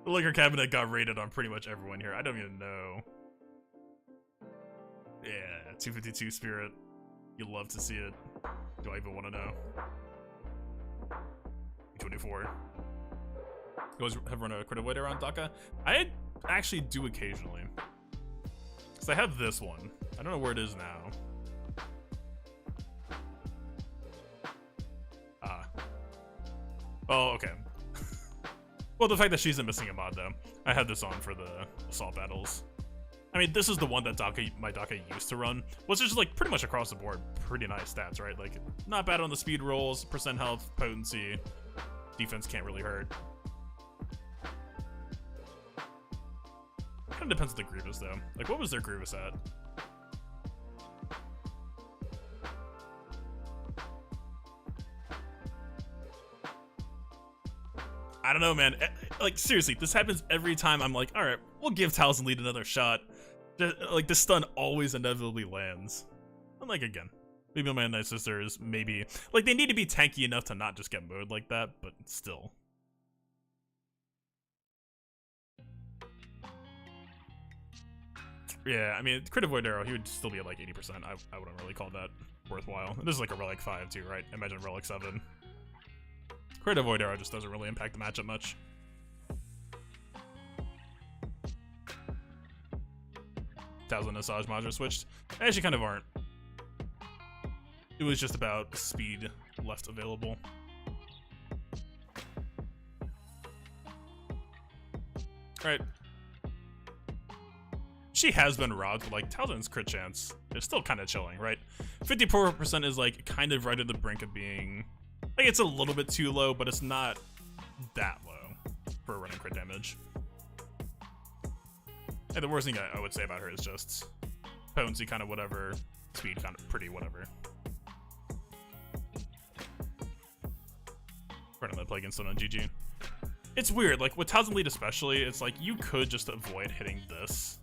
the liquor cabinet got rated on pretty much everyone here. I don't even know. Yeah, 252 Spirit. You love to see it. Do I even want to know? 24. You always have run a credit weight around Daka? I actually do occasionally. Because I have this one. I don't know where it is now. Ah. Oh, okay. Well, the fact that she's missing a mod, though. I had this on for the assault battles. I mean, this is the one that my Daka used to run. Was just like pretty much across the board, pretty nice stats, right? Like, not bad on the speed rolls, percent health, potency, defense can't really hurt. Kind of depends on the Grievous though. Like, what was their Grievous at? I don't know, man. Like, seriously, this happens every time. I'm like, all right, we'll give Taliesin Lead another shot. Like, the stun always inevitably lands. And like, again, maybe my Night Sisters, maybe, like, they need to be tanky enough to not just get mowed like that, but still. Yeah, I mean, Crit Avoid Arrow, he would still be at like 80%. I wouldn't really call that worthwhile. This is like a Relic 5 too, right? Imagine Relic 7. Crit Avoid Arrow just doesn't really impact the matchup much. Taliesin Asajj mods are switched. They actually kind of aren't. It was just about speed left available. Alright. She has been robbed, but like Taliesin's crit chance is still kind of chilling, right? 54% is like kind of right at the brink of being, like, it's a little bit too low, but it's not that low for running crit damage. And the worst thing I would say about her is just potency kind of whatever, speed kind of pretty whatever. Running that Plague Stone on GG. It's weird, like with Taliesin Lead especially, it's like you could just avoid hitting this.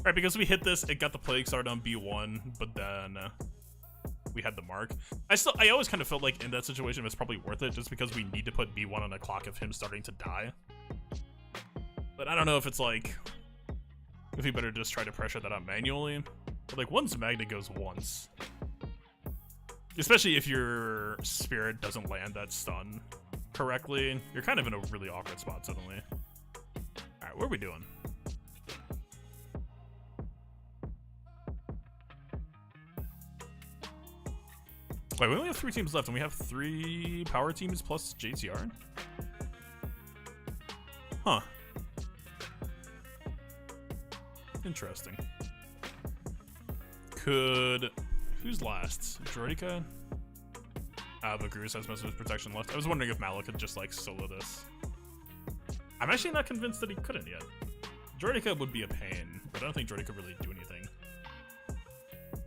Right, because we hit this, it got the Plague started on B1, but then we had the mark. I always kind of felt like in that situation it was probably worth it just because we need to put B1 on a clock of him starting to die. But I don't know if it's like, if we better just try to pressure that out manually. But like once Magna goes once, especially if your Spirit doesn't land that stun correctly, you're kind of in a really awkward spot suddenly. Alright, what are we doing? Wait, we only have 3 teams left, and we have 3 power teams plus JTR? Huh. Interesting. Who's last? Droideka? But Grievous has most of his protection left. I was wondering if Malak could just, like, solo this. I'm actually not convinced that he couldn't yet. Droideka would be a pain, but I don't think Droideka could really do anything.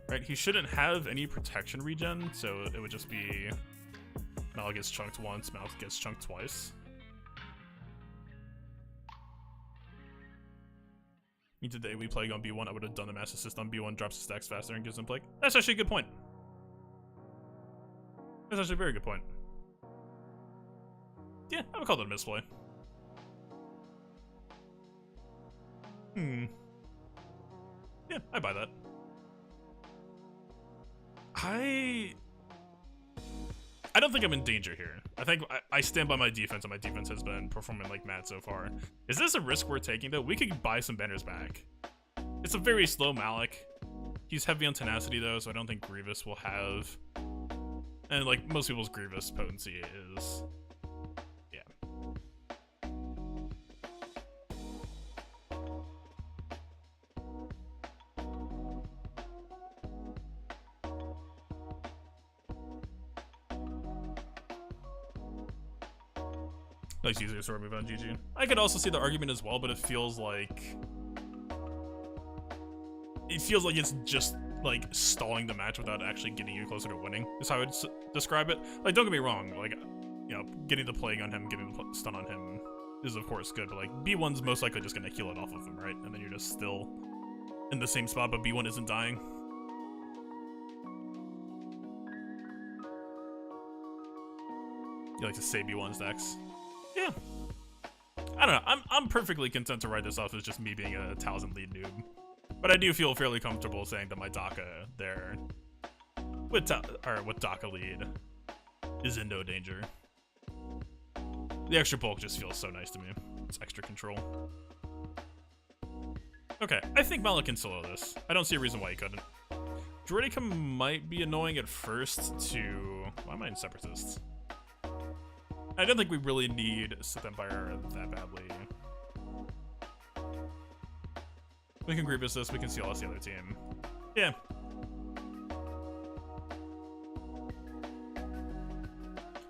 Right, he shouldn't have any protection regen, so it would just be Malak gets chunked once, Malak gets chunked twice. He did the AoE Plague on B1, I would have done the Mass Assist on B1, drops the stacks faster and gives him Plague. That's actually a good point. That's actually a very good point. Yeah, I would call that a misplay. Yeah, I buy that. I don't think I'm in danger here. I think I stand by my defense, and my defense has been performing like mad so far. Is this a risk we're taking, though? We could buy some banners back. It's a very slow Malak. He's heavy on tenacity, though, so I don't think Grievous will have... And, like, most people's Grievous potency is... Yeah. Nice user sword move on GG. I could also see the argument as well, but it feels like it's just like stalling the match without actually getting you closer to winning. Is how I would describe it. Like, don't get me wrong. Like, you know, getting the Plague on him, getting the stun on him is of course good, but like B1's most likely just gonna heal it off of him, right? And then you're just still in the same spot, but B1 isn't dying. You like to say B1 stacks? Yeah. I don't know. I'm perfectly content to write this off as just me being a Taliesin Lead noob. But I do feel fairly comfortable saying that my Daka there with Daka Lead is in no danger. The extra bulk just feels so nice to me. It's extra control. Okay, I think Malak can solo this. I don't see a reason why he couldn't. Droideka might be annoying at first to... Why am I in Separatists? I don't think we really need Sith Empire that badly. We can Grievous this, we can CLS the other team. Yeah.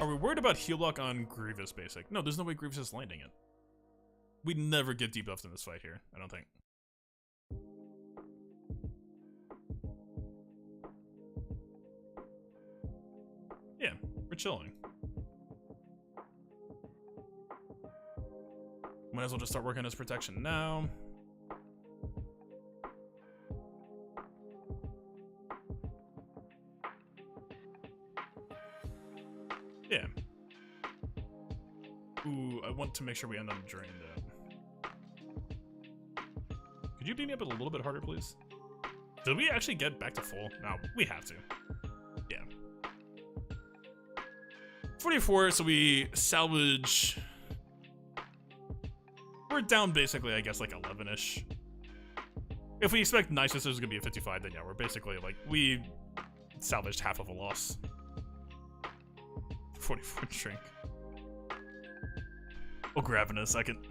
Are we worried about heal block on Grievous basic? No, there's no way Grievous is landing it. We'd never get debuffed in this fight here, I don't think. Yeah, we're chilling. Might as well just start working on his protection now. Yeah. Ooh, I want to make sure we end on drain though. Could you beat me up a little bit harder, please? Did we actually get back to full? No, we have to. Yeah. 44, so we salvage. We're down basically, I guess, like 11-ish. If we expect Nisus is gonna be a 55, then yeah, we're basically like, we salvaged half of a loss. 44 shrink. We'll grab in a second.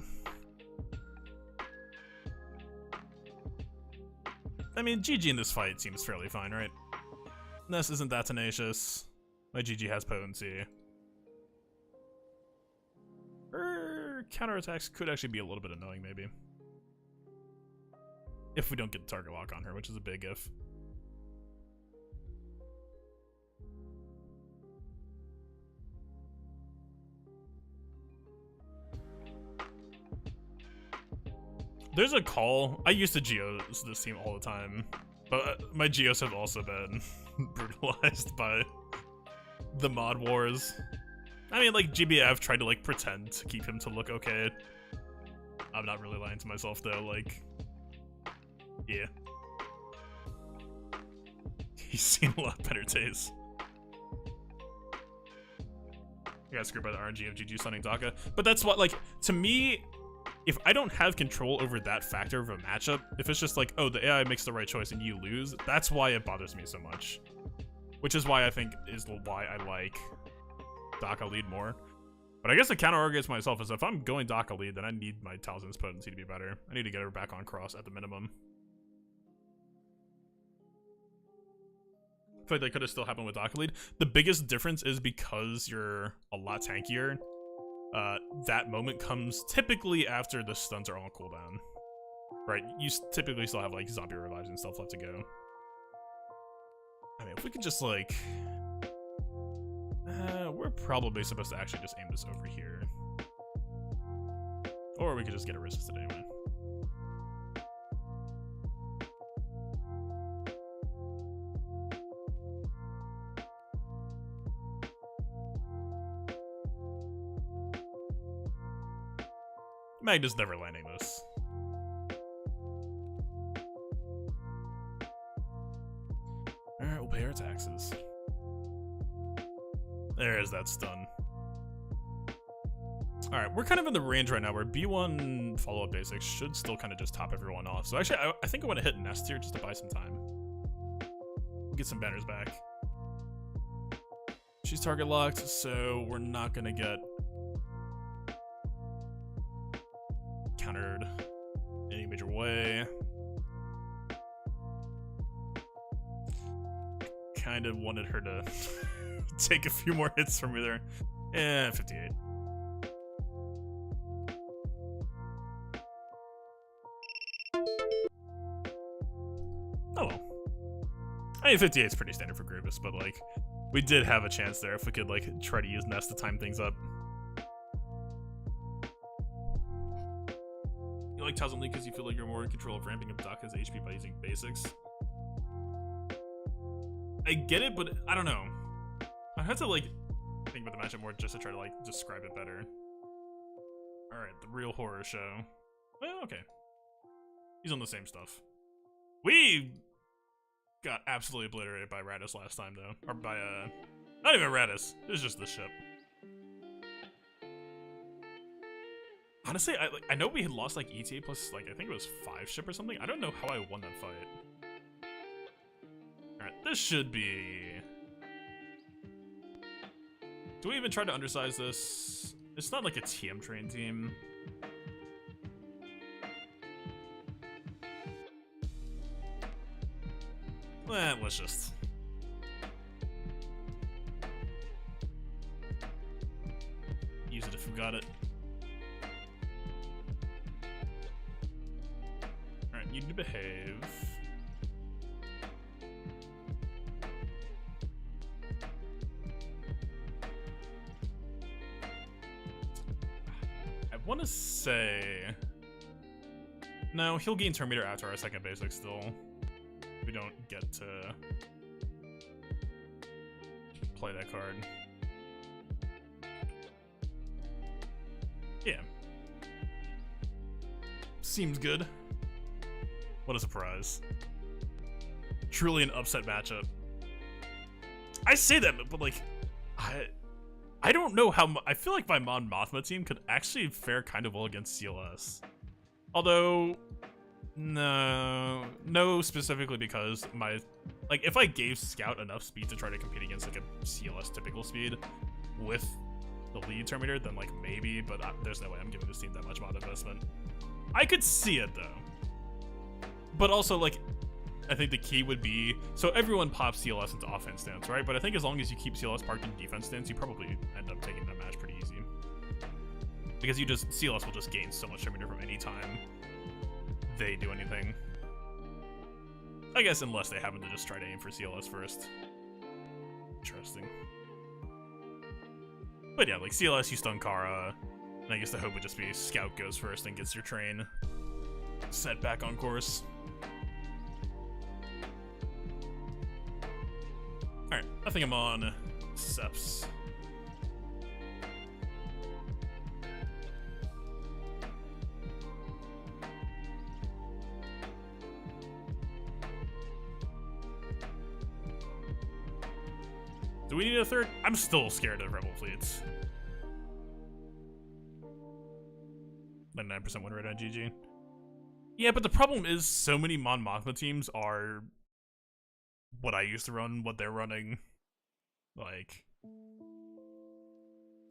I mean, GG in this fight seems fairly fine, right? Ness isn't that tenacious. My GG has potency. Her counterattacks could actually be a little bit annoying, maybe. If we don't get target lock on her, which is a big if. There's a call. I used to Geos this team all the time, but my Geos have also been brutalized by the mod wars. I mean, like, GBF tried to, like, pretend to keep him to look okay. I'm not really lying to myself, though, like, yeah. He's seen a lot better days. I got screwed by the RNG of GG stunning Daka. But that's what, like, to me, if I don't have control over that factor of a matchup, if it's just like, oh, the AI makes the right choice and you lose, that's why it bothers me so much. Which is why I think is why I like Daka lead more. But I guess the counter argument to myself is if I'm going Daka lead, then I need my Talzin's potency to be better. I need to get her back on cross at the minimum. I feel like that could have still happened with Daka lead. The biggest difference is because you're a lot tankier. That moment comes typically after the stuns are on cooldown. Right, you typically still have like zombie revives and stuff left to go. I mean, if we could just like... we're probably supposed to actually just aim this over here. Or we could just get a resisted anyway. Magda's never landing this. Alright, we'll pay our taxes. There's that stun. Alright, we're kind of in the range right now where B1 follow-up basics should still kind of just top everyone off. So actually, I think I want to hit Nest here just to buy some time. We'll get some banners back. She's target locked, so we're not going to get countered in any major way. Kind of wanted her to take a few more hits from me there. Eh, 58. Oh well. I mean, 58 is pretty standard for Grievous, but like, we did have a chance there if we could like try to use Nest to time things up. You like Talzin League because you feel like you're more in control of ramping up Daka's HP by using basics. I get it, but I don't know. I had to like think about the matchup more just to try to like describe it better. Alright, the real horror show. Well, okay. He's on the same stuff. We got absolutely obliterated by Raddus last time though. Or by not even Raddus. It was just the ship. Honestly, I know we had lost like ETA plus like I think it was 5 ship or something. I don't know how I won that fight. Alright, this should be... Do we even try to undersize this? It's not like a TM train team. Let's just... use it if we got it. Alright, you need to behave. I want to say... No, he'll gain Terminator after our second basic still. We don't get to play that card. Yeah. Seems good. What a surprise. Truly an upset matchup. I say that, but like, I don't know how I feel like my Mon Mothma team could actually fare kind of well against CLS. Although, no, specifically because if I gave Scout enough speed to try to compete against like a CLS typical speed with the lead Terminator, then like maybe, but there's no way I'm giving this team that much mod investment. I could see it though. But also like, I think the key would be, so everyone pops CLS into offense stance, right? But I think as long as you keep CLS parked in defense stance, you probably end up taking that match pretty easy. Because CLS will just gain so much Terminator from any time they do anything. I guess unless they happen to just try to aim for CLS first. Interesting. But yeah, like CLS, you stun Kara, and I guess the hope would just be Scout goes first and gets your train set back on course. Alright, I think I'm on Seps. Do we need a third? I'm still scared of Rebel fleets. 99% win rate on GG. Yeah, but the problem is so many Mon Mothma teams are what I used to run, what they're running. Like,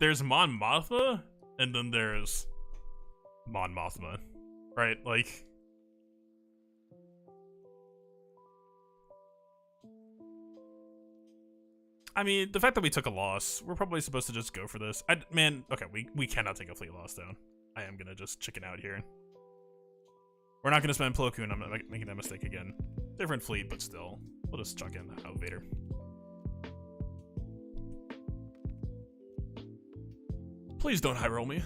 there's Mon Mothma, and then there's Mon Mothma, right? Like, I mean, the fact that we took a loss, we're probably supposed to just go for this. Man, okay, we cannot take a fleet loss down. I am gonna just chicken out here. We're not gonna spend Plo Koon, I'm not making that mistake again. Different fleet, but still. We'll just chuck in Vader. Please don't high roll me.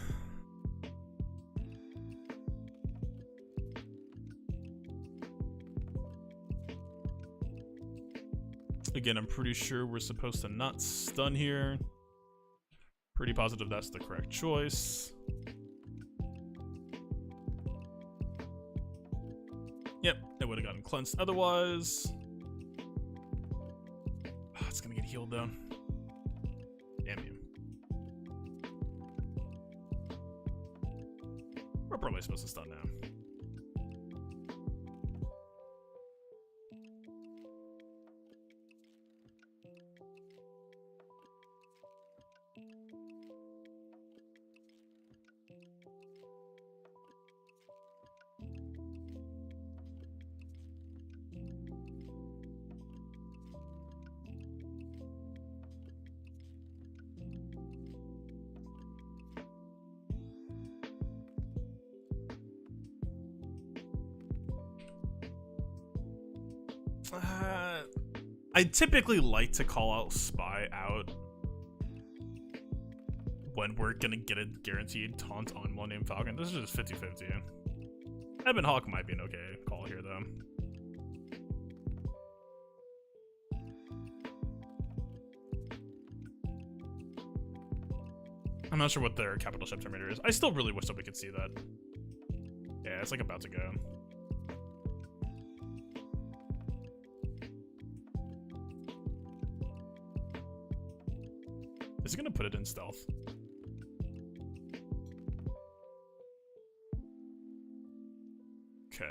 Again, I'm pretty sure we're supposed to not stun here. Pretty positive that's the correct choice. Yep, it would have gotten cleansed otherwise. Oh, it's gonna get healed though. Damn you. We're probably supposed to stun now. I typically like to call out Spy out when we're gonna get a guaranteed taunt on Millennium Falcon. This is just 50-50. Ebon Hawk might be an okay call here though. I'm not sure what their capital ship Terminator is. I still really wish that we could see that. Yeah, it's like about to go. Is it gonna put it in stealth? Okay.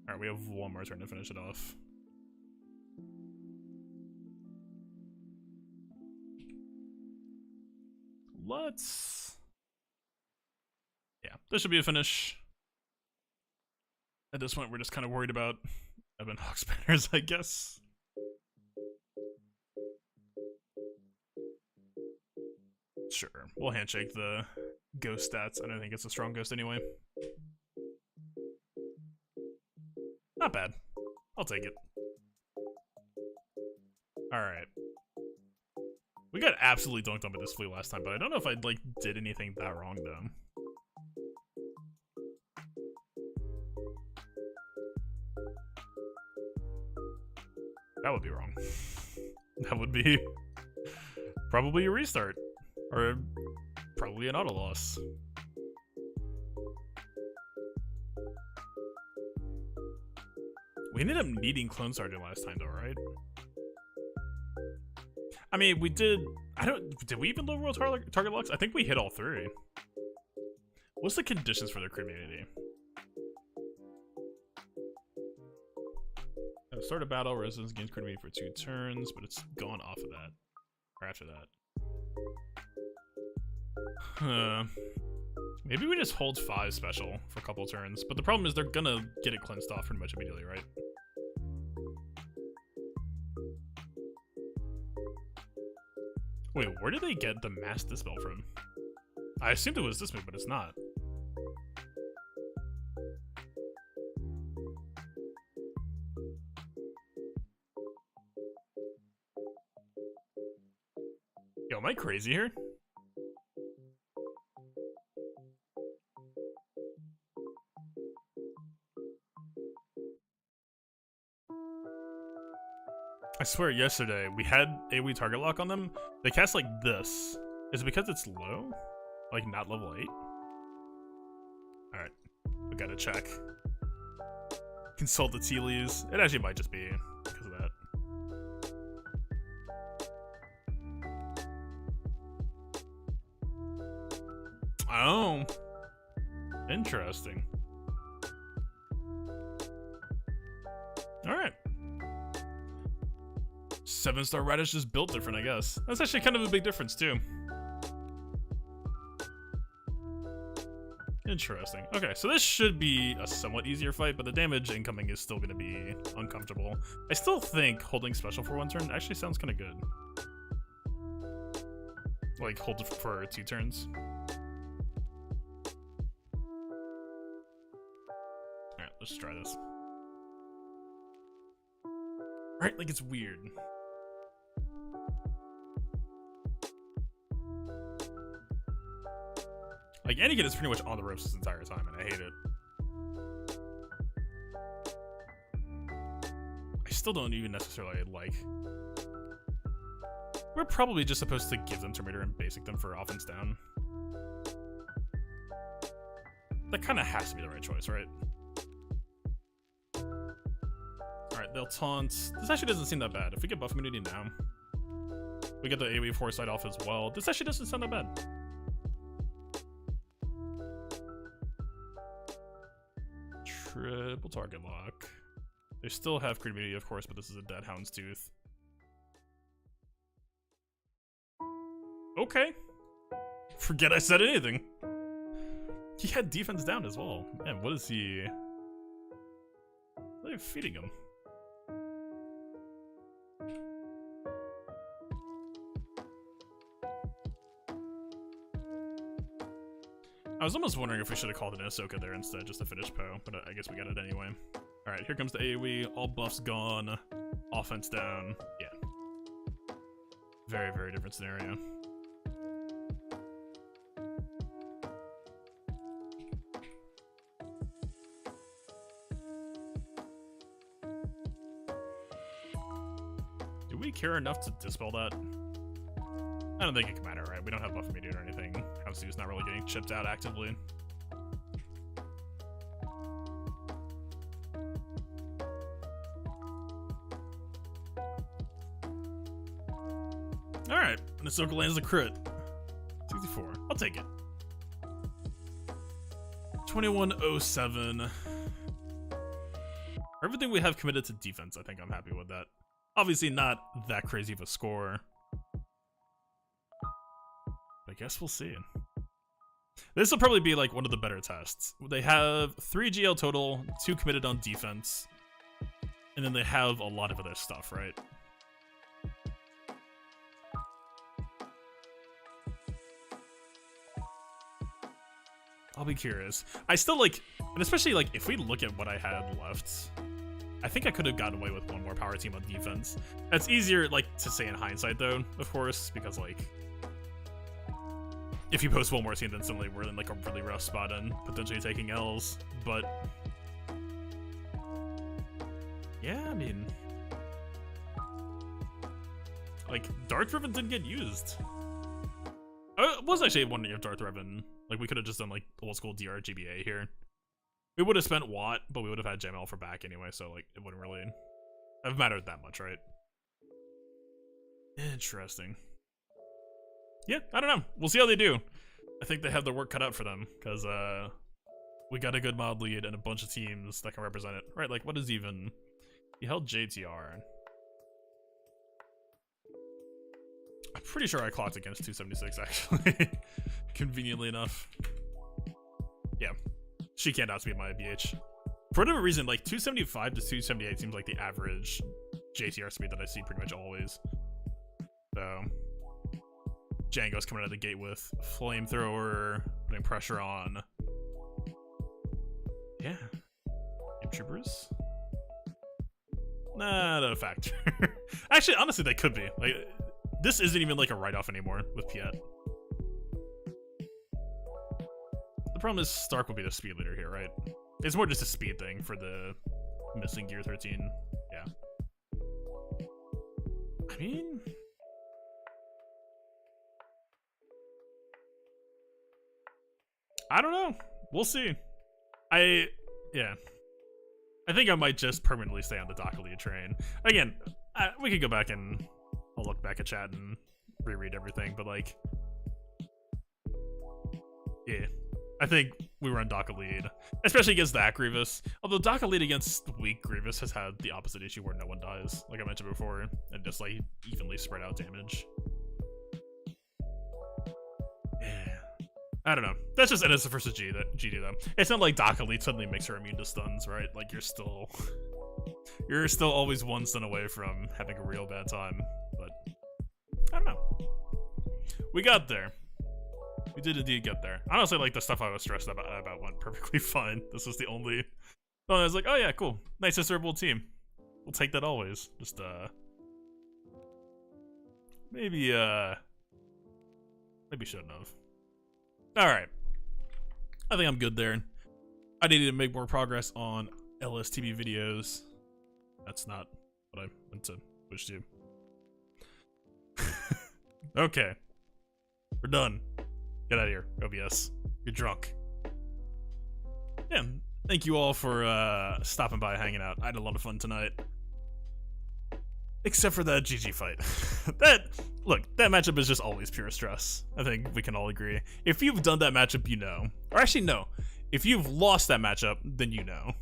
Alright, we have one more turn to finish it off. Let's... Yeah, this should be a finish. At this point, we're just kind of worried about Evan Hawk spinners, I guess. Sure, we'll handshake the ghost stats. I don't think it's a strong ghost anyway. Not bad. I'll take it. Alright. We got absolutely dunked on by this fleet last time, but I don't know if I like did anything that wrong though. That would be wrong. That would be probably a restart. Or probably an auto loss. We ended up needing Clone Sergeant last time though, right? I mean, we did... Did we even low roll target locks? I think we hit all three. What's the conditions for their community? At the start of battle, residence gains community for 2 turns, but it's gone off of that. Or after that. Maybe we just hold 5 special for a couple turns, but the problem is they're gonna get it cleansed off pretty much immediately, right? Wait, where did they get the mass dispel from? I assumed it was this move, but it's not. Yo, am I crazy here? I swear yesterday we had AoE target lock on them. They cast like this. Is it because it's low? Like not level 8? Alright. We gotta check. Consult the tea leaves. It actually might just be because of that. Oh. Interesting. Alright. 7-star Raddus just built different, I guess. That's actually kind of a big difference, too. Interesting. Okay, so this should be a somewhat easier fight, but the damage incoming is still going to be uncomfortable. I still think holding special for 1 turn actually sounds kind of good. Like, hold it for 2 turns. Alright, let's try this. Right, like it's weird. Like, Anakin is pretty much on the ropes this entire time, and I hate it. I still don't even necessarily like... We're probably just supposed to give them Terminator and basic them for offense down. That kind of has to be the right choice, right? Alright, they'll taunt. This actually doesn't seem that bad. If we get buff immunity now, we get the AoE foresight off as well. This actually doesn't sound that bad. Triple target lock. They still have crit immunity, of course, but this is a dead houndstooth. Okay. Forget I said anything. He had defense down as well. Man, what is he? They're feeding him. I was almost wondering if we should have called an Ahsoka there instead, just to finish Poe, but I guess we got it anyway. Alright, here comes the AoE, all buffs gone, offense down. Yeah. Very, very different scenario. Do we care enough to dispel that? I don't think it can matter, right? We don't have buff immediate or anything. Houndstooth's not really getting chipped out actively. Alright, and Ahsoka lands a crit. 64. I'll take it. 2107. Everything we have committed to defense, I think I'm happy with that. Obviously not that crazy of a score. I guess we'll see. This will probably be like one of the better tests. They have 3 GL total, 2 committed on defense, and then they have a lot of other stuff, right? I'll be curious. I still like, and especially like if we look at what I had left, I think I could have gotten away with one more power team on defense. That's easier like to say in hindsight though, of course, because like if you post one more team, then suddenly we're in like a really rough spot and potentially taking L's. But yeah, I mean, like Darth Revan didn't get used. It was actually one year of Darth Revan. Like we could have just done like old school DR GBA here. We would have spent Watt, but we would have had JML for back anyway, so like it wouldn't really have mattered that much, right? Interesting. Yeah, I don't know. We'll see how they do. I think they have their work cut out for them, because we got a good mod lead and a bunch of teams that can represent it. Right, like what is even... He held JTR. I'm pretty sure I clocked against 276, actually. Conveniently enough. Yeah. She can't outspeed my BH. For whatever reason, like 275 to 278 seems like the average JTR speed that I see pretty much always. So Django's coming out of the gate with flamethrower, putting pressure on. Yeah. Imp Troopers? Nah, not a factor. Actually, honestly, they could be. Like, this isn't even like a write-off anymore with Piet. The problem is Stark will be the speed leader here, right? It's more just a speed thing for the missing Gear 13. Yeah. I mean... I don't know. We'll see. Yeah. I think I might just permanently stay on the Dockelia train. Again, we could go back and I'll look back at chat and reread everything, but like... Yeah. I think we were on Dockelia, especially against that Grievous. Although Dockelia against weak Grievous has had the opposite issue where no one dies, like I mentioned before, and just like evenly spread out damage. Yeah. I don't know. That's just NS versus GD though. It's not like Dockelia suddenly makes her immune to stuns, right? Like you're still always one stun away from having a real bad time. But I don't know. We got there. We did indeed get there. Honestly, like the stuff I was stressed about went perfectly fine. This was the only. Oh, I was like, oh yeah, cool, nice and servable team. We'll take that always. Just maybe shouldn't have. All right, I think I'm good there. I needed to make more progress on LSTB videos. That's not what I meant to push to. Okay, we're done. Get out of here, OBS. You're drunk. Yeah, thank you all for stopping by, hanging out. I had a lot of fun tonight. Except for that GG fight. Look, that matchup is just always pure stress. I think we can all agree. If you've done that matchup, you know. Or actually, no. If you've lost that matchup, then you know.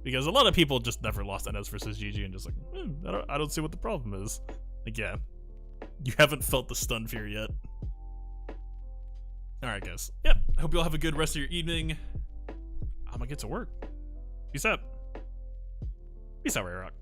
Because a lot of people just never lost NS versus GG and just like, I don't see what the problem is. Like, yeah. You haven't felt the stun fear yet. Alright, guys. Yep. Hope you all have a good rest of your evening. I'm gonna get to work. Peace out. Peace out, Ray Rock.